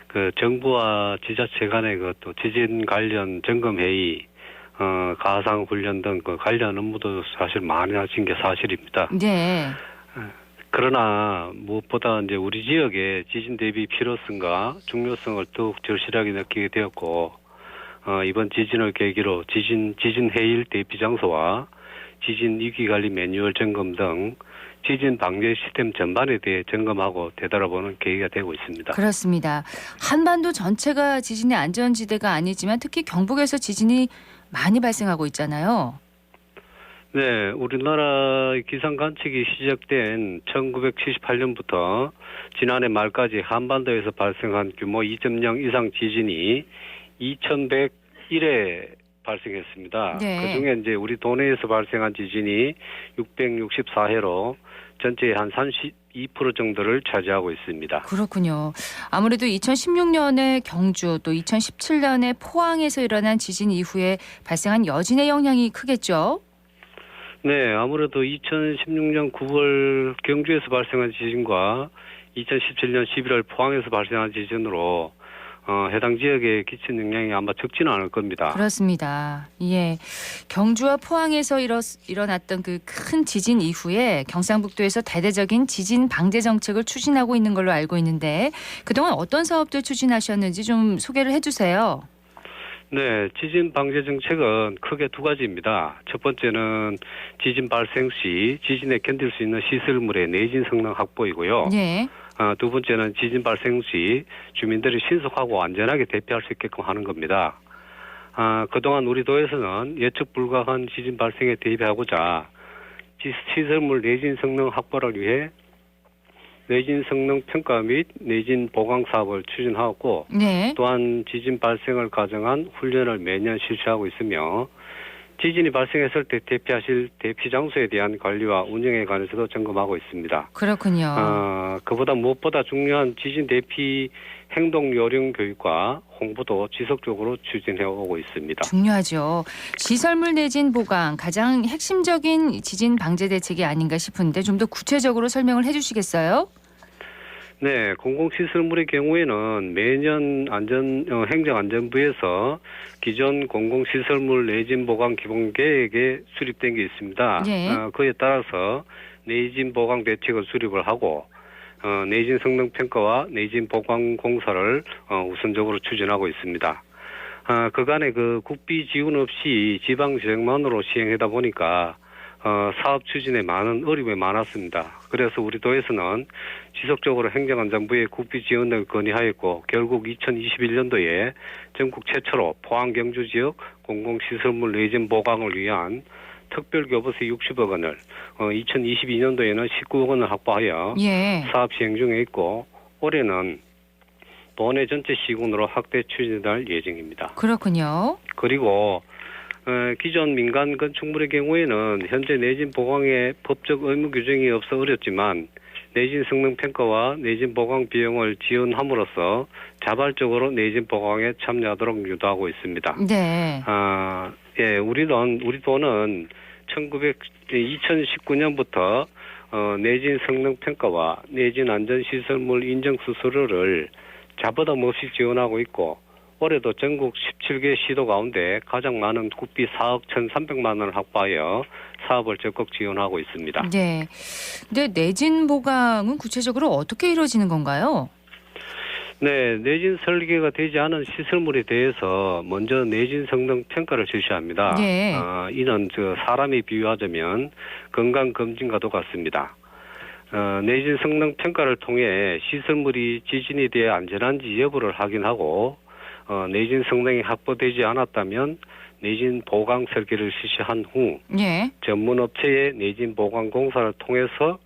S12: 그 정부와 지자체 간의 그 또 지진 관련 점검 회의, 가상 훈련 등 그 관련 업무도 사실 많아진 게 사실입니다.
S1: 네.
S12: 그러나 무엇보다 이제 우리 지역의 지진 대비 필요성과 중요성을 더욱 절실하게 느끼게 되었고, 이번 지진을 계기로 지진 해일 대피 장소와 지진 위기관리 매뉴얼 점검 등 지진 방제 시스템 전반에 대해 점검하고 되돌아보는 계기가 되고 있습니다.
S1: 그렇습니다. 한반도 전체가 지진의 안전지대가 아니지만 특히 경북에서 지진이 많이 발생하고 있잖아요.
S12: 네, 우리나라 기상 관측이 시작된 1978년부터 지난해 말까지 한반도에서 발생한 규모 2.0 이상 지진이 2101회 발생했습니다.
S1: 네.
S12: 그중에 이제 우리 도내에서 발생한 지진이 664회로 전체의 한 32% 정도를 차지하고 있습니다.
S1: 그렇군요. 아무래도 2016년에 경주 또 2017년에 포항에서 일어난 지진 이후에 발생한 여진의 영향이 크겠죠?
S12: 네, 아무래도 2016년 9월 경주에서 발생한 지진과 2017년 11월 포항에서 발생한 지진으로 해당 지역에 끼친 영향이 아마 적지는 않을 겁니다.
S1: 그렇습니다. 예, 경주와 포항에서 일어났던 그 큰 지진 이후에 경상북도에서 대대적인 지진 방제 정책을 추진하고 있는 걸로 알고 있는데 그동안 어떤 사업들 추진하셨는지 좀 소개를 해주세요.
S12: 네, 지진 방제 정책은 크게 두 가지입니다. 첫 번째는 지진 발생 시 지진에 견딜 수 있는 시설물의 내진 성능 확보이고요.
S1: 네.
S12: 두 번째는 지진 발생 시 주민들이 신속하고 안전하게 대피할 수 있게끔 하는 겁니다. 그동안 우리 도에서는 예측 불가한 지진 발생에 대비하고자 시설물 내진 성능 확보를 위해 내진 성능 평가 및 내진 보강 사업을 추진하고
S1: 네.
S12: 또한 지진 발생을 가정한 훈련을 매년 실시하고 있으며 지진이 발생했을 때 대피하실 대피 장소에 대한 관리와 운영에 관해서도 점검하고 있습니다.
S1: 그렇군요.
S12: 그보다 무엇보다 중요한 지진 대피 행동 요령 교육과 홍보도 지속적으로 추진해 오고 있습니다.
S1: 중요하죠. 시설물 내진 보강 가장 핵심적인 지진 방제 대책이 아닌가 싶은데 좀 더 구체적으로 설명을 해 주시겠어요?
S12: 네, 공공시설물의 경우에는 매년 행정안전부에서 기존 공공시설물 내진 보강 기본 계획에 수립된 게 있습니다.
S1: 예.
S12: 그에 따라서 내진 보강 대책을 수립을 하고 내진 성능 평가와 내진 보강 공사를 우선적으로 추진하고 있습니다. 그간에 그 국비 지원 없이 지방 재정만으로 시행하다 보니까 사업 추진에 많은 어려움이 많았습니다. 그래서 우리 도에서는 지속적으로 행정안전부에 국비 지원을 건의하였고 결국 2021년도에 전국 최초로 포항 경주 지역 공공시설물 내진 보강을 위한 특별교부세 60억 원을 2022년도에는 19억 원을 확보하여
S1: 예.
S12: 사업 시행 중에 있고 올해는 도내 전체 시군으로 확대 추진할 예정입니다.
S1: 그렇군요.
S12: 그리고 기존 민간 건축물의 경우에는 현재 내진 보강에 법적 의무 규정이 없어 어렵지만 내진 성능 평가와 내진 보강 비용을 지원함으로써 자발적으로 내진 보강에 참여하도록 유도하고 있습니다.
S1: 네.
S12: 예, 우리 도는 2019년부터 내진 성능 평가와 내진 안전 시설물 인증 수수료를 자부담 없이 지원하고 있고 올해도 전국 17개 시도 가운데 가장 많은 국비 4억 1,300만 원을 확보하여 사업을 적극 지원하고 있습니다.
S1: 네. 근데 내진 보강은 구체적으로 어떻게 이루어지는 건가요?
S12: 네, 내진 설계가 되지 않은 시설물에 대해서 먼저 내진 성능 평가를 실시합니다.
S1: 네.
S12: 이는 사람이 비유하자면 건강 검진과도 같습니다. 내진 성능 평가를 통해 시설물이 지진에 대해 안전한지 여부를 확인하고 내진 성능이 확보되지 않았다면 내진 보강 설계를 실시한 후
S1: 예.
S12: 전문 업체의 내진 보강 공사를 통해서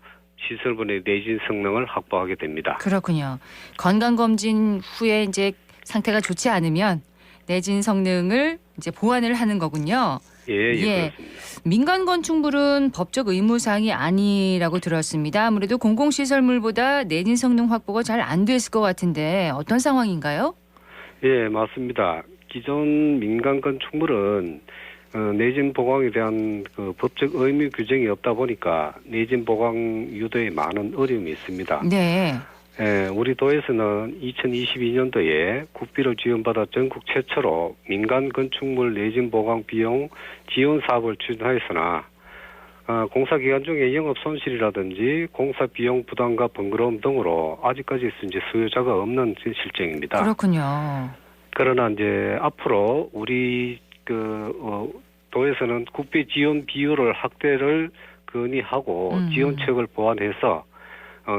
S12: 시설물의 내진 성능을 확보하게 됩니다.
S1: 그렇군요. 건강 검진 후에 이제 상태가 좋지 않으면 내진 성능을 이제 보완을 하는 거군요.
S12: 예. 그렇습니다.
S1: 민간 건축물은 법적 의무 사항이 아니라고 들었습니다. 아무래도 공공시설물보다 내진 성능 확보가 잘 안 됐을 것 같은데 어떤 상황인가요?
S12: 예, 맞습니다. 기존 민간 건축물은 내진 보강에 대한 법적 의무 규정이 없다 보니까 내진 보강 유도에 많은 어려움이 있습니다.
S1: 네.
S12: 예, 우리 도에서는 2022년도에 국비를 지원받아 전국 최초로 민간 건축물 내진 보강 비용 지원 사업을 추진하였으나 공사 기간 중에 영업 손실이라든지 공사 비용 부담과 번거로움 등으로 아직까지 이제 수요자가 없는 실정입니다.
S1: 그렇군요.
S12: 그러나 이제 앞으로 우리 도에서는 국비 지원 비율을 확대를 건의하고 지원책을 보완해서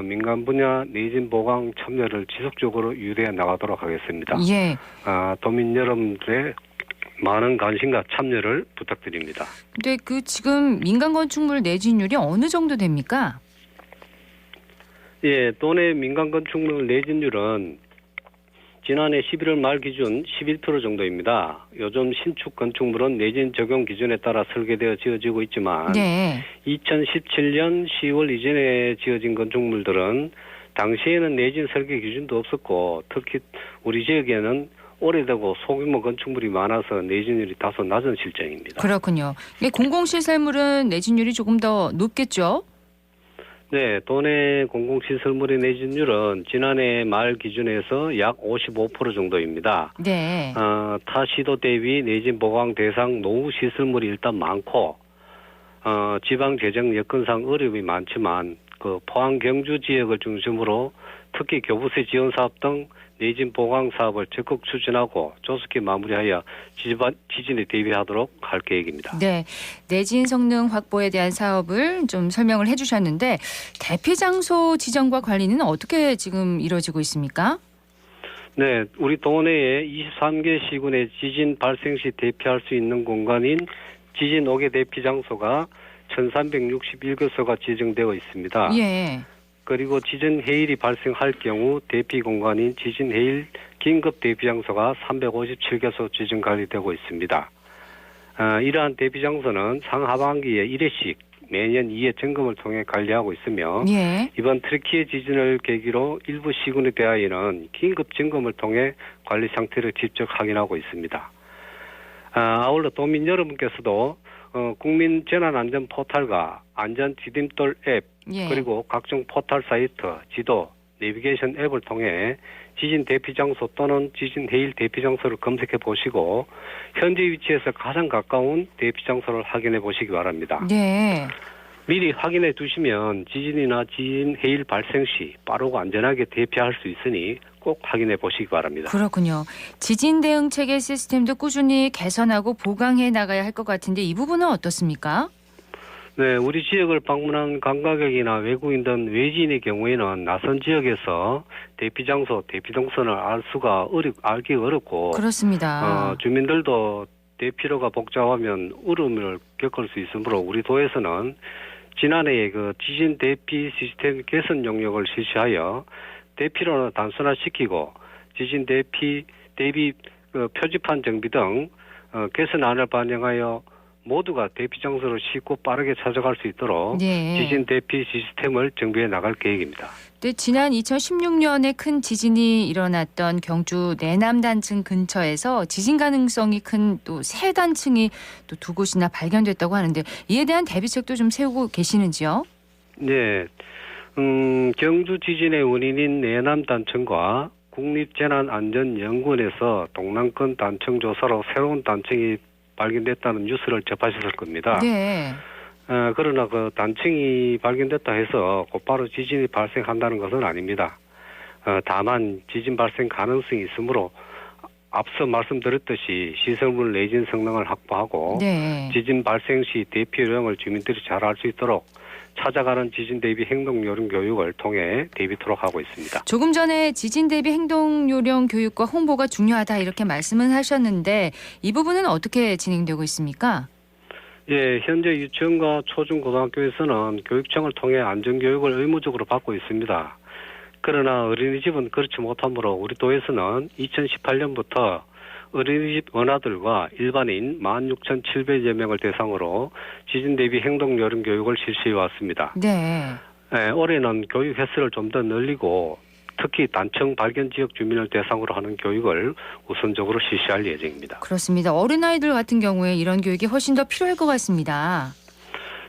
S12: 민간 분야 내진 보강 참여를 지속적으로 유도해 나가도록 하겠습니다.
S1: 예.
S12: 도민 여러분들의 많은 관심과 참여를 부탁드립니다.
S1: 근데 지금 민간 건축물 내진율이 어느 정도 됩니까?
S12: 예, 도내 민간 건축물 내진율은 지난해 11월 말 기준 11% 정도입니다. 요즘 신축 건축물은 내진 적용 기준에 따라 설계되어 지어지고 있지만
S1: 네.
S12: 2017년 10월 이전에 지어진 건축물들은 당시에는 내진 설계 기준도 없었고 특히 우리 지역에는 오래되고 소규모 건축물이 많아서 내진율이 다소 낮은 실정입니다.
S1: 그렇군요. 공공시설물은 내진율이 조금 더 높겠죠?
S12: 네, 도내 공공시설물의 내진율은 지난해 말 기준에서 약 55% 정도입니다.
S1: 네.
S12: 타 시도 대비 내진 보강 대상 노후 시설물이 일단 많고 지방 재정 여건상 어려움이 많지만 포항 경주 지역을 중심으로 특히 교부세 지원 사업 등 내진 보강 사업을 적극 추진하고 조속히 마무리하여 지진에 대비하도록 할 계획입니다.
S1: 네, 내진 성능 확보에 대한 사업을 좀 설명을 해주셨는데 대피 장소 지정과 관리는 어떻게 지금 이루어지고 있습니까?
S12: 네, 우리 도내에 23개 시군의 지진 발생 시 대피할 수 있는 공간인 지진 5개 대피 장소가 1361곳소가 지정되어 있습니다.
S1: 예.
S12: 그리고 지진 해일이 발생할 경우 대피 공간인 지진 해일 긴급 대피 장소가 357개소 지정 관리되고 있습니다. 이러한 대피 장소는 상하반기에 1회씩 매년 2회 점검을 통해 관리하고 있으며
S1: 예.
S12: 이번 트리키의 지진을 계기로 일부 시군에 대하여는 긴급 점검을 통해 관리 상태를 직접 확인하고 있습니다. 아울러 도민 여러분께서도 국민 재난안전 포털과 안전 디딤돌 앱
S1: 예.
S12: 그리고 각종 포털 사이트, 지도, 내비게이션 앱을 통해 지진 대피 장소 또는 지진 해일 대피 장소를 검색해 보시고 현재 위치에서 가장 가까운 대피 장소를 확인해 보시기 바랍니다.
S1: 네.
S12: 미리 확인해 두시면 지진이나 지진 해일 발생 시 빠르고 안전하게 대피할 수 있으니 꼭 확인해 보시기 바랍니다.
S1: 그렇군요. 지진 대응 체계 시스템도 꾸준히 개선하고 보강해 나가야 할 것 같은데 이 부분은 어떻습니까?
S12: 네, 우리 지역을 방문한 관광객이나 외국인 등 외지인의 경우에는 낯선 지역에서 대피 장소, 대피 동선을 알기 어렵고
S1: 그렇습니다.
S12: 주민들도 대피로가 복잡하면 어려움을 겪을 수 있으므로 우리 도에서는 지난해에 그 지진 대피 시스템 개선 용역을 실시하여 대피로는 단순화시키고 지진 대비 표지판 정비 등 개선안을 반영하여 모두가 대피 장소를 쉽고 빠르게 찾아갈 수 있도록
S1: 네.
S12: 지진 대피 시스템을 정비해 나갈 계획입니다.
S1: 네, 지난 2016년에 큰 지진이 일어났던 경주 내남 단층 근처에서 지진 가능성이 큰 또 새 단층이 또 두 곳이나 발견됐다고 하는데 이에 대한 대비책도 좀 세우고 계시는지요?
S12: 네, 경주 지진의 원인인 내남 단층과 국립재난안전연구원에서 동남권 단층 조사로 새로운 단층이 발견됐다는 뉴스를 접하셨을 겁니다.
S1: 네.
S12: 그러나 그 단층이 발견됐다 해서 곧바로 지진이 발생한다는 것은 아닙니다. 다만 지진 발생 가능성이 있으므로 앞서 말씀드렸듯이 시설물 내진 성능을 확보하고
S1: 네.
S12: 지진 발생 시 대피 요령을 주민들이 잘 알 수 있도록 찾아가는 지진 대비 행동 요령 교육을 통해 대비토록 하고 있습니다.
S1: 조금 전에 지진 대비 행동 요령 교육과 홍보가 중요하다 이렇게 말씀은 하셨는데 이 부분은 어떻게 진행되고 있습니까?
S12: 예, 현재 유치원과 초중고등학교에서는 교육청을 통해 안전교육을 의무적으로 받고 있습니다. 그러나 어린이집은 그렇지 못하므로 우리 도에서는 2018년부터 어린이집 원아들과 일반인 16,700여 명을 대상으로 지진 대비 행동 요령 교육을 실시해 왔습니다.
S1: 네.
S12: 올해는 교육 횟수를 좀 더 늘리고 특히 단층 발견 지역 주민을 대상으로 하는 교육을 우선적으로 실시할 예정입니다.
S1: 그렇습니다. 어린아이들 같은 경우에 이런 교육이 훨씬 더 필요할 것 같습니다.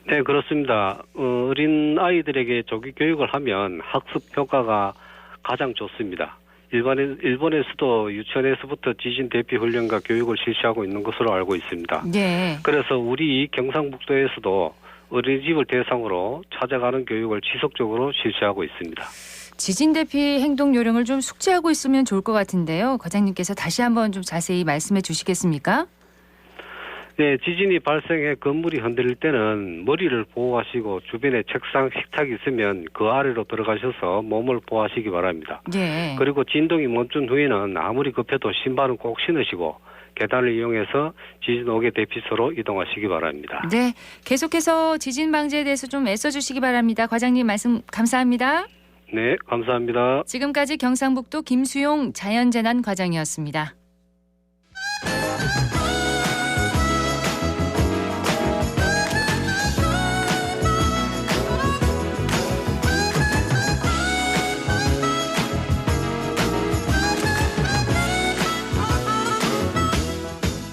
S12: 네, 그렇습니다. 어린 아이들에게 조기 교육을 하면 학습 효과가 가장 좋습니다. 일본에서도 유치원에서부터 지진 대피 훈련과 교육을 실시하고 있는 것으로 알고 있습니다.
S1: 네.
S12: 그래서 우리 경상북도에서도 어린이집을 대상으로 찾아가는 교육을 지속적으로 실시하고 있습니다.
S1: 지진 대피 행동 요령을 좀 숙지하고 있으면 좋을 것 같은데요. 과장님께서 다시 한번 좀 자세히 말씀해 주시겠습니까?
S12: 네, 지진이 발생해 건물이 흔들릴 때는 머리를 보호하시고 주변에 책상, 식탁이 있으면 그 아래로 들어가셔서 몸을 보호하시기 바랍니다.
S1: 네.
S12: 그리고 진동이 멈춘 후에는 아무리 급해도 신발은 꼭 신으시고 계단을 이용해서 지진 5개 대피소로 이동하시기 바랍니다.
S1: 네, 계속해서 지진 방지에 대해서 좀 애써주시기 바랍니다. 과장님 말씀 감사합니다.
S12: 네, 감사합니다.
S1: 지금까지 경상북도 김수용 자연재난과장이었습니다.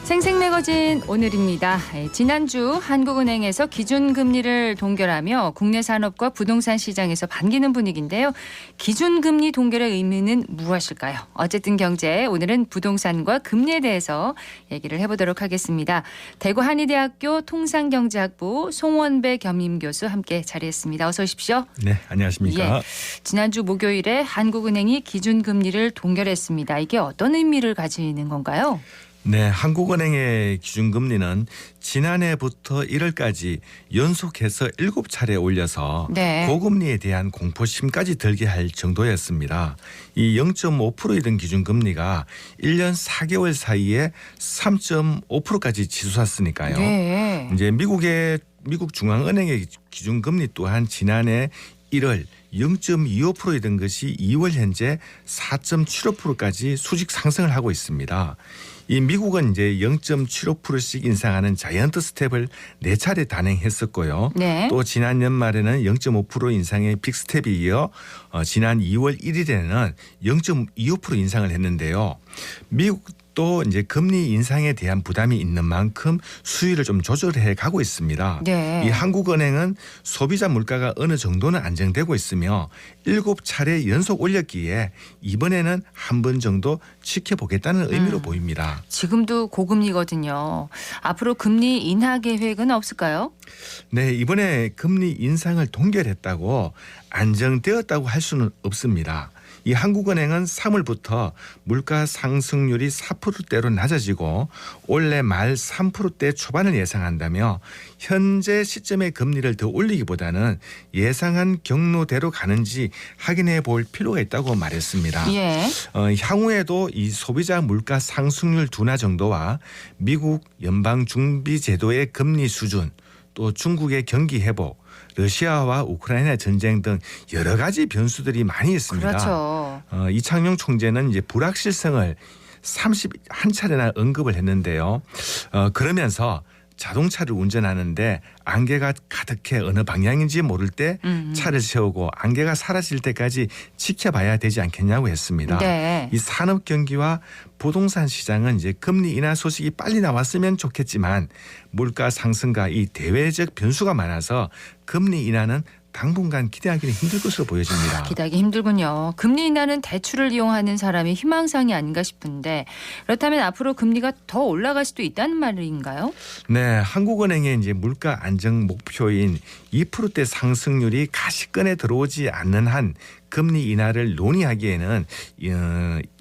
S1: 생생매거진 오늘입니다. 지난주 한국은행에서 기준금리를 동결하며 국내 산업과 부동산 시장에서 반기는 분위기인데요. 기준금리 동결의 의미는 무엇일까요? 어쨌든 경제, 오늘은 부동산과 금리에 대해서 얘기를 해보도록 하겠습니다. 대구 한의대학교 통상경제학부 송원배 겸임교수 함께 자리했습니다. 어서 오십시오.
S13: 네, 안녕하십니까.
S1: 예, 지난주 목요일에 한국은행이 기준금리를 동결했습니다. 이게 어떤 의미를 가지는 건가요?
S13: 네, 한국은행의 기준금리는 지난해부터 1월까지 연속해서 7차례 올려서
S1: 네.
S13: 고금리에 대한 공포심까지 들게 할 정도였습니다. 이 0.5%이던 기준금리가 1년 4개월 사이에 3.5%까지 치솟았으니까요.
S1: 네.
S13: 이제 미국 중앙은행의 기준금리 또한 지난해 1월 0.25%이던 것이 2월 현재 4.75%까지 수직 상승을 하고 있습니다. 이 미국은 이제 0.75%씩 인상하는 자이언트 스텝을 4차례 단행했었고요.
S1: 네.
S13: 또 지난 연말에는 0.5% 인상의 빅스텝에 이어 지난 2월 1일에는 0.25% 인상을 했는데요. 또 이제 금리 인상에 대한 부담이 있는 만큼 수위를 좀 조절해 가고 있습니다.
S1: 네.
S13: 이 한국은행은 소비자 물가가 어느 정도는 안정되고 있으며 7차례 연속 올렸기에 이번에는 한 번 정도 지켜보겠다는 의미로 보입니다.
S1: 지금도 고금리거든요. 앞으로 금리 인하 계획은 없을까요?
S13: 네, 이번에 금리 인상을 동결했다고 안정되었다고 할 수는 없습니다. 이 한국은행은 3월부터 물가 상승률이 4%대로 낮아지고 올해 말 3%대 초반을 예상한다며 현재 시점의 금리를 더 올리기보다는 예상한 경로대로 가는지 확인해 볼 필요가 있다고 말했습니다.
S1: 예.
S13: 향후에도 이 소비자 물가 상승률 둔화 정도와 미국 연방준비제도의 금리 수준 또 중국의 경기 회복 러시아와 우크라이나 전쟁 등 여러 가지 변수들이 많이 있습니다.
S1: 그렇죠.
S13: 이창용 총재는 이제 불확실성을 31차례나 언급을 했는데요. 그러면서 자동차를 운전하는데 안개가 가득해 어느 방향인지 모를 때 차를 세우고 안개가 사라질 때까지 지켜봐야 되지 않겠냐고 했습니다.
S1: 네.
S13: 이 산업 경기와 부동산 시장은 이제 금리 인하 소식이 빨리 나왔으면 좋겠지만 물가 상승과 이 대외적 변수가 많아서 금리 인하는 당분간 기대하기는 힘들 것으로 보여집니다.
S1: 기대하기 힘들군요. 금리 인하는 대출을 이용하는 사람이 희망상이 아닌가 싶은데 그렇다면 앞으로 금리가 더 올라갈 수도 있다는 말인가요?
S13: 네, 한국은행의 이제 물가 안정 목표인 2%대 상승률이 가시권에 들어오지 않는 한 금리 인하를 논의하기에는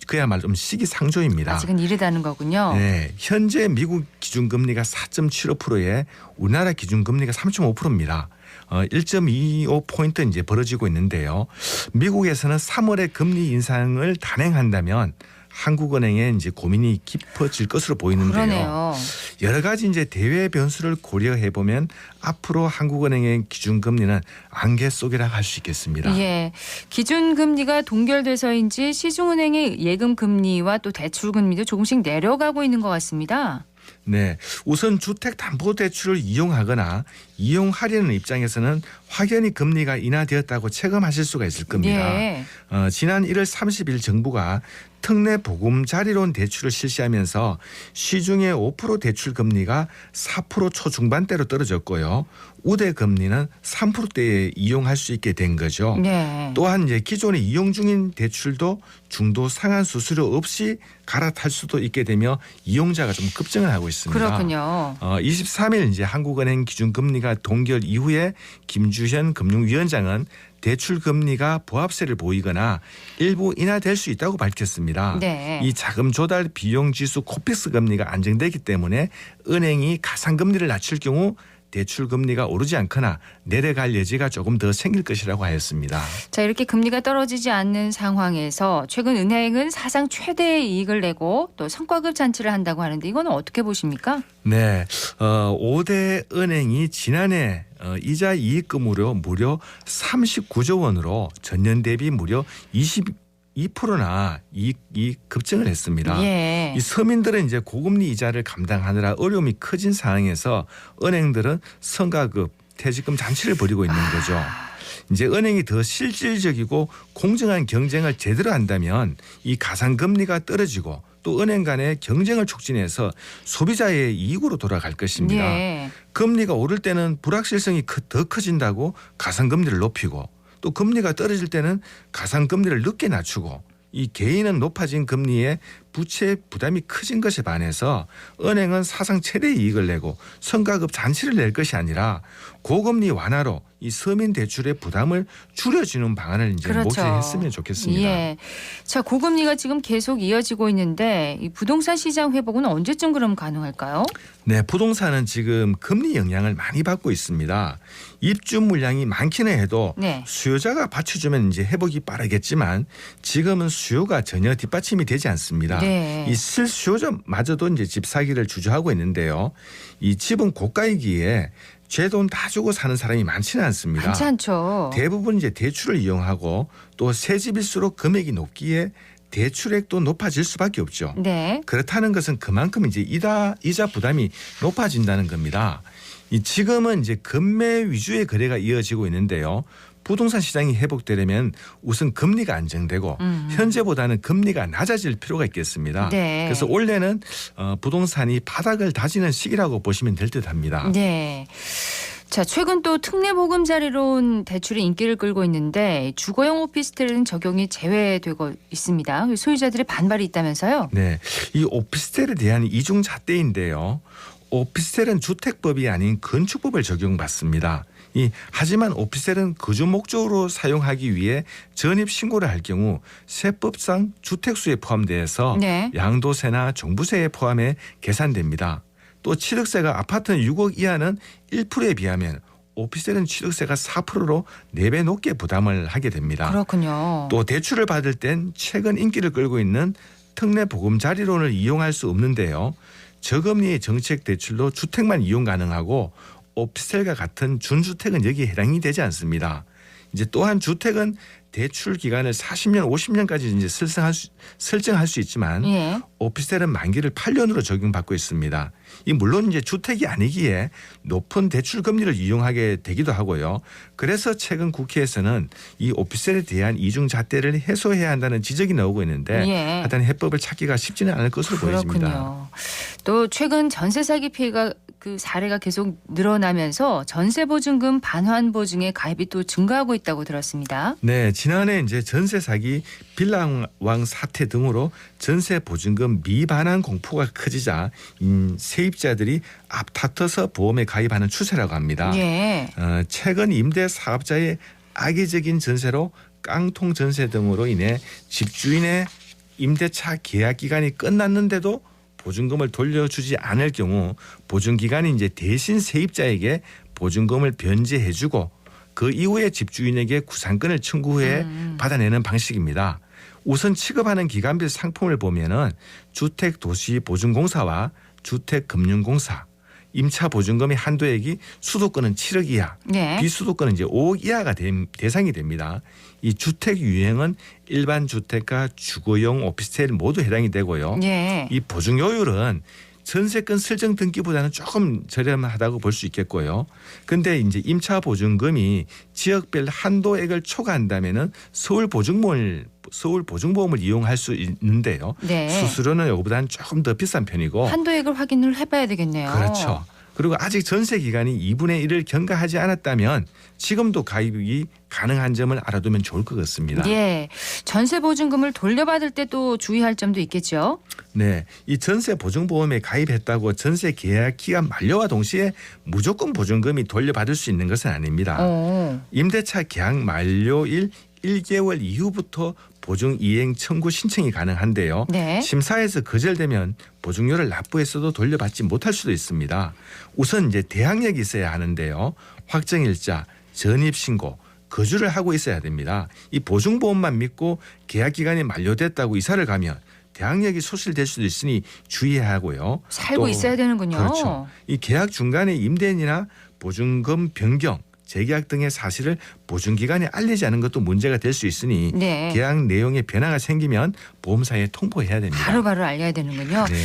S13: 그야말로 좀 시기상조입니다.
S1: 아직은 이르다는 거군요.
S13: 네, 현재 미국 기준금리가 4.75%에 우리나라 기준금리가 3.5%입니다. 1.25포인트 이제 벌어지고 있는데요. 미국에서는 3월에 금리 인상을 단행한다면 한국은행의 이제 고민이 깊어질 것으로 보이는데요.
S1: 그러네요.
S13: 여러 가지 이제 대외 변수를 고려해 보면 앞으로 한국은행의 기준금리는 안개 속이라 할 수 있겠습니다.
S1: 예, 기준금리가 동결돼서인지 시중은행의 예금금리와 또 대출금리도 조금씩 내려가고 있는 것 같습니다.
S13: 네, 우선 주택담보대출을 이용하거나 이용하려는 입장에서는 확연히 금리가 인하되었다고 체감하실 수가 있을 겁니다.
S1: 예.
S13: 지난 1월 30일 정부가 특례 보금자리론 대출을 실시하면서 시중의 5% 대출 금리가 4% 초중반대로 떨어졌고요. 우대 금리는 3%대에 이용할 수 있게 된 거죠.
S1: 네.
S13: 또한 이제 기존에 이용 중인 대출도 중도 상환 수수료 없이 갈아탈 수도 있게 되며 이용자가 좀 급증을 하고 있습니다.
S1: 그렇군요.
S13: 23일 이제 한국은행 기준금리가 동결 이후에 김주현 금융위원장은 대출 금리가 보합세를 보이거나 일부 인하될 수 있다고 밝혔습니다.
S1: 네.
S13: 이 자금 조달 비용 지수 코픽스 금리가 안정되기 때문에 은행이 가상 금리를 낮출 경우 대출 금리가 오르지 않거나 내려갈 여지가 조금 더 생길 것이라고 하였습니다.
S1: 자, 이렇게 금리가 떨어지지 않는 상황에서 최근 은행은 사상 최대의 이익을 내고 또 성과급 잔치를 한다고 하는데 이거는 어떻게 보십니까?
S13: 네, 5대 은행이 지난해 이자 이익금으로 무려 39조 원으로 전년 대비 무려 22%나 이익이 급증을 했습니다.
S1: 예.
S13: 이 서민들은 이제 고금리 이자를 감당하느라 어려움이 커진 상황에서 은행들은 성과급, 퇴직금 잔치를 벌이고 있는 거죠. 이제 은행이 더 실질적이고 공정한 경쟁을 제대로 한다면 이 가상금리가 떨어지고 또 은행 간의 경쟁을 촉진해서 소비자의 이익으로 돌아갈 것입니다.
S1: 예.
S13: 금리가 오를 때는 불확실성이 더 커진다고 가상금리를 높이고 또 금리가 떨어질 때는 가상금리를 늦게 낮추고 이 개인은 높아진 금리에 부채 부담이 커진 것에 반해서 은행은 사상 최대 이익을 내고 성과급 잔치를 낼 것이 아니라 고금리 완화로 이 서민 대출의 부담을 줄여주는 방안을 이제
S1: 그렇죠.
S13: 모색했으면 좋겠습니다.
S1: 예. 자, 고금리가 지금 계속 이어지고 있는데 이 부동산 시장 회복은 언제쯤 그럼 가능할까요?
S13: 네, 부동산은 지금 금리 영향을 많이 받고 있습니다. 입주 물량이 많기는 해도
S1: 네.
S13: 수요자가 받쳐주면 이제 회복이 빠르겠지만 지금은 수요가 전혀 뒷받침이 되지 않습니다.
S1: 네.
S13: 이 실수요자마저도 이제 집 사기를 주저하고 있는데요. 이 집은 고가이기에 제 돈 다 주고 사는 사람이 많지는 않습니다.
S1: 많지 않죠.
S13: 대부분 이제 대출을 이용하고 또 새 집일수록 금액이 높기에 대출액도 높아질 수밖에 없죠.
S1: 네.
S13: 그렇다는 것은 그만큼 이제 이자 부담이 높아진다는 겁니다. 이 지금은 이제 금매 위주의 거래가 이어지고 있는데요. 부동산 시장이 회복되려면 우선 금리가 안정되고 현재보다는 금리가 낮아질 필요가 있겠습니다.
S1: 네.
S13: 그래서 올해는 부동산이 바닥을 다지는 시기라고 보시면 될 듯합니다.
S1: 네. 자, 최근 또 특례 보금자리론 대출이 인기를 끌고 있는데 주거용 오피스텔은 적용이 제외되고 있습니다. 소유자들의 반발이 있다면서요?
S13: 네, 이 오피스텔에 대한 이중 잣대인데요. 오피스텔은 주택법이 아닌 건축법을 적용받습니다. 하지만 오피스텔은 거주 목적으로 사용하기 위해 전입 신고를 할 경우 세법상 주택수에 포함돼서
S1: 네.
S13: 양도세나 종부세에 포함해 계산됩니다. 또 취득세가 아파트는 6억 이하는 1%에 비하면 오피스텔은 취득세가 4%로 4배 높게 부담을 하게 됩니다.
S1: 그렇군요.
S13: 또 대출을 받을 땐 최근 인기를 끌고 있는 특례 보금자리론을 이용할 수 없는데요. 저금리의 정책 대출로 주택만 이용 가능하고 오피스텔과 같은 준주택은 여기에 해당이 되지 않습니다. 이제 또한 주택은 대출 기간을 40년, 50년까지 이제 설정할 수 있지만
S1: 예.
S13: 오피스텔은 만기를 8년으로 적용받고 있습니다. 물론 이제 주택이 아니기에 높은 대출 금리를 이용하게 되기도 하고요. 그래서 최근 국회에서는 이 오피스텔에 대한 이중 잣대를 해소해야 한다는 지적이 나오고 있는데
S1: 예.
S13: 하여튼 해법을 찾기가 쉽지는 않을 것으로 보여집니다.
S1: 그렇군요. 또 최근 전세 사기 피해가 그 사례가 계속 늘어나면서 전세 보증금 반환 보증의 가입이 또 증가하고 있다고 들었습니다.
S13: 네, 지난해 이제 전세 사기, 빌라왕 사태 등으로 전세 보증금 미반환 공포가 커지자 세입자들이 앞다퉈서 보험에 가입하는 추세라고 합니다.
S1: 예.
S13: 최근 임대 사업자의 악의적인 전세로 깡통 전세 등으로 인해 집주인의 임대차 계약 기간이 끝났는데도 보증금을 돌려주지 않을 경우 보증기관이 이제 대신 세입자에게 보증금을 변제해주고 그 이후에 집주인에게 구상권을 청구해 받아내는 방식입니다. 우선 취급하는 기관별 상품을 보면은 주택도시보증공사와 주택금융공사, 임차 보증금의 한도액이 수도권은 7억 이하,
S1: 네.
S13: 비수도권은 이제 5억 이하가 대상이 됩니다. 이 주택 유형은 일반 주택과 주거용 오피스텔 모두 해당이 되고요.
S1: 네.
S13: 이 보증료율은 전세권 설정 등기보다는 조금 저렴하다고 볼 수 있겠고요. 그런데 이제 임차 보증금이 지역별 한도액을 초과한다면은 서울 보증보험을 이용할 수 있는데요.
S1: 네.
S13: 수수료는 이거보다는 조금 더 비싼 편이고.
S1: 한도액을 확인을 해봐야 되겠네요.
S13: 그렇죠. 그리고 아직 전세 기간이 2분의 1을 경과하지 않았다면 지금도 가입이 가능한 점을 알아두면 좋을 것 같습니다.
S1: 예, 전세 보증금을 돌려받을 때 또 주의할 점도 있겠죠.
S13: 네, 이 전세 보증보험에 가입했다고 전세 계약 기간 만료와 동시에 무조건 보증금이 돌려받을 수 있는 것은 아닙니다. 임대차 계약 만료일 1개월 이후부터 보증 이행 청구 신청이 가능한데요.
S1: 네.
S13: 심사에서 거절되면 보증료를 납부했어도 돌려받지 못할 수도 있습니다. 우선 이제 대항력이 있어야 하는데요. 확정일자, 전입신고, 거주를 하고 있어야 됩니다. 이 보증보험만 믿고 계약 기간이 만료됐다고 이사를 가면 대항력이 소실될 수도 있으니 주의해야 하고요.
S1: 살고 있어야 되는군요.
S13: 그렇죠. 이 계약 중간에 임대인이나 보증금 변경, 재계약 등의 사실을 보증기관에 알리지 않은 것도 문제가 될 수 있으니
S1: 네.
S13: 계약 내용에 변화가 생기면 보험사에 통보해야 됩니다.
S1: 바로바로 알려야 되는군요.
S13: 네.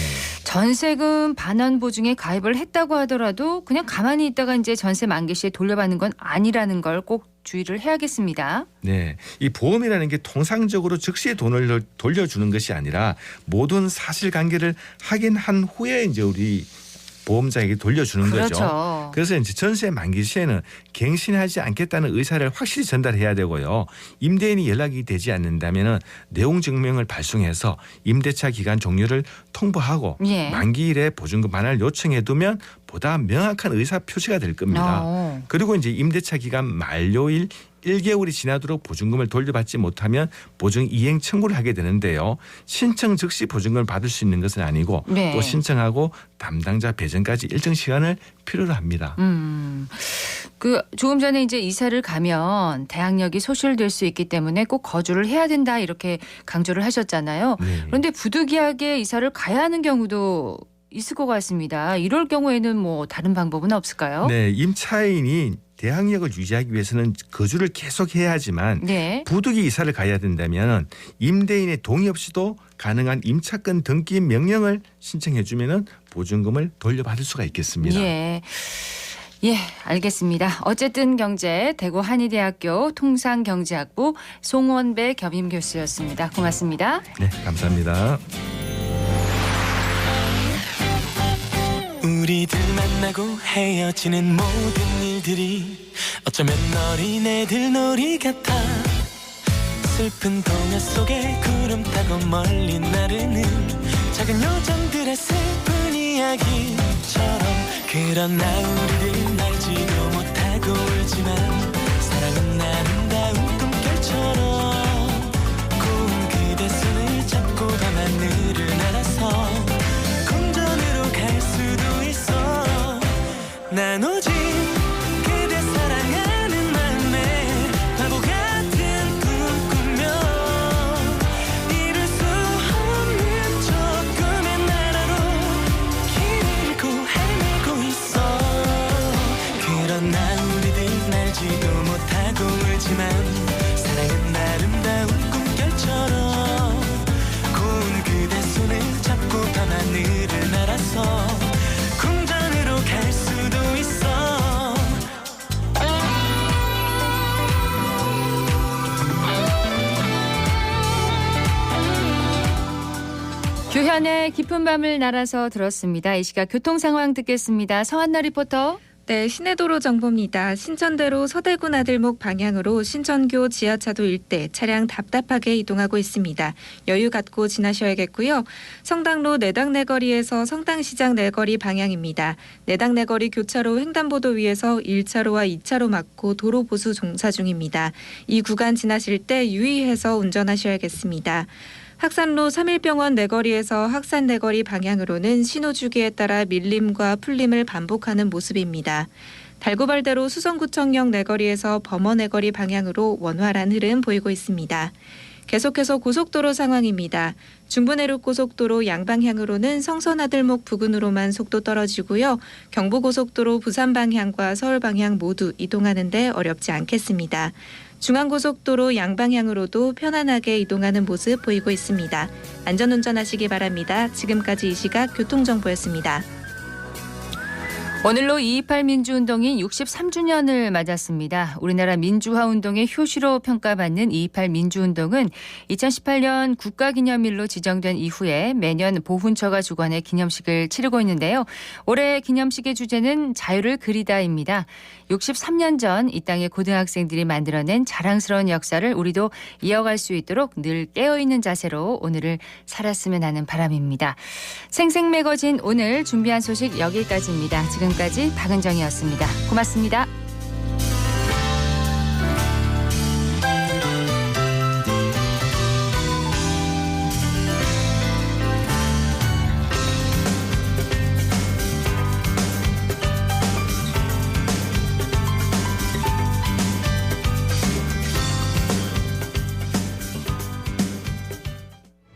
S1: 전세금 반환 보증에 가입을 했다고 하더라도 그냥 가만히 있다가 이제 전세 만기 시에 돌려받는 건 아니라는 걸 꼭 주의를 해야겠습니다.
S13: 네, 이 보험이라는 게 통상적으로 즉시 돈을 돌려주는 것이 아니라 모든 사실관계를 확인한 후에 이제 우리 보험자에게 돌려주는
S1: 그렇죠.
S13: 거죠. 그래서 이제 전세 만기 시에는 갱신하지 않겠다는 의사를 확실히 전달해야 되고요. 임대인이 연락이 되지 않는다면 내용 증명을 발송해서 임대차 기간 종료를 통보하고
S1: 예.
S13: 만기일에 보증금 반환을 요청해두면 보다 명확한 의사 표시가 될 겁니다. 그리고 이제 임대차 기간 만료일 1개월이 지나도록 보증금을 돌려받지 못하면 보증 이행 청구를 하게 되는데요. 신청 즉시 보증금을 받을 수 있는 것은 아니고
S1: 네.
S13: 또 신청하고 담당자 배정까지 일정 시간을 필요로 합니다.
S1: 그 조금 전에 이제 이사를 가면 대항력이 소실될 수 있기 때문에 꼭 거주를 해야 된다 이렇게 강조를 하셨잖아요.
S13: 네.
S1: 그런데 부득이하게 이사를 가야 하는 경우도 있을 것 같습니다. 이럴 경우에는 뭐 다른 방법은 없을까요?
S13: 네, 임차인이 대항력을 유지하기 위해서는 거주를 계속해야 하지만
S1: 네.
S13: 부득이 이사를 가야 된다면 임대인의 동의 없이도 가능한 임차권 등기 명령을 신청해 주면은 보증금을 돌려받을 수가 있겠습니다.
S1: 예. 예, 알겠습니다. 어쨌든 경제 대구 한의대학교 통상경제학부 송원배 겸임 교수였습니다. 고맙습니다.
S13: 네, 감사합니다.
S14: 우리들 만나고 헤어지는 모든 일들이 어쩌면 어린애들 놀이 같아. 슬픈 동화 속에 구름 타고 멀리 나르는 작은 요정들의 슬픈 이야기처럼. 그러나 우리들 알지도 못하고 울지만 사랑은 아름다운 꿈결처럼. 고운 그대 손을 잡고 밤하늘을 날아서 궁전으로 갈 수도 있어. 난 오직 그대 사랑하는 마음에 바보 같은 꿈 꾸며 이룰 수 없는 저 꿈의 나라로 길 잃고 헤매고 있어. 그러나 우리들 알지도 못하고 울지만 사랑은 아름다운 꿈결처럼. 고운 그대 손을 잡고 밤하늘을 날아서 궁전으로 갈 수도 있어.
S1: 규현의 깊은 밤을 날아서 들었습니다. 이 시각 교통 상황 듣겠습니다. 서한나 리포터.
S2: 네, 시내도로 정보입니다. 신천대로 서대구 나들목 방향으로 신천교 지하차도 일대 차량 답답하게 이동하고 있습니다. 여유 갖고 지나셔야겠고요. 성당로 내당 내거리에서 성당시장 내거리 방향입니다. 내당 내거리 교차로 횡단보도 위에서 1차로와 2차로 막고 도로 보수 종사 중입니다. 이 구간 지나실 때 유의해서 운전하셔야겠습니다. 학산로 3일병원 내거리에서 학산 내거리 방향으로는 신호주기에 따라 밀림과 풀림을 반복하는 모습입니다. 달고발대로 수성구청역 내거리에서 범어 내거리 방향으로 원활한 흐름 보이고 있습니다. 계속해서 고속도로 상황입니다. 중부내륙고속도로 양방향으로는 성서나들목 부근으로만 속도 떨어지고요. 경부고속도로 부산 방향과 서울 방향 모두 이동하는 데 어렵지 않겠습니다. 중앙고속도로 양방향으로도 편안하게 이동하는 모습 보이고 있습니다. 안전운전하시기 바랍니다. 지금까지 이 시각 교통정보였습니다.
S1: 오늘로 2.28 민주운동이 63주년을 맞았습니다. 우리나라 민주화운동의 효시로 평가받는 2.28 민주운동은 2018년 국가기념일로 지정된 이후에 매년 보훈처가 주관해 기념식을 치르고 있는데요. 올해 기념식의 주제는 자유를 그리다입니다. 63년 전 이 땅의 고등학생들이 만들어낸 자랑스러운 역사를 우리도 이어갈 수 있도록 늘 깨어있는 자세로 오늘을 살았으면 하는 바람입니다. 생생매거진 오늘 준비한 소식 여기까지입니다. 지금까지 박은정이었습니다. 고맙습니다.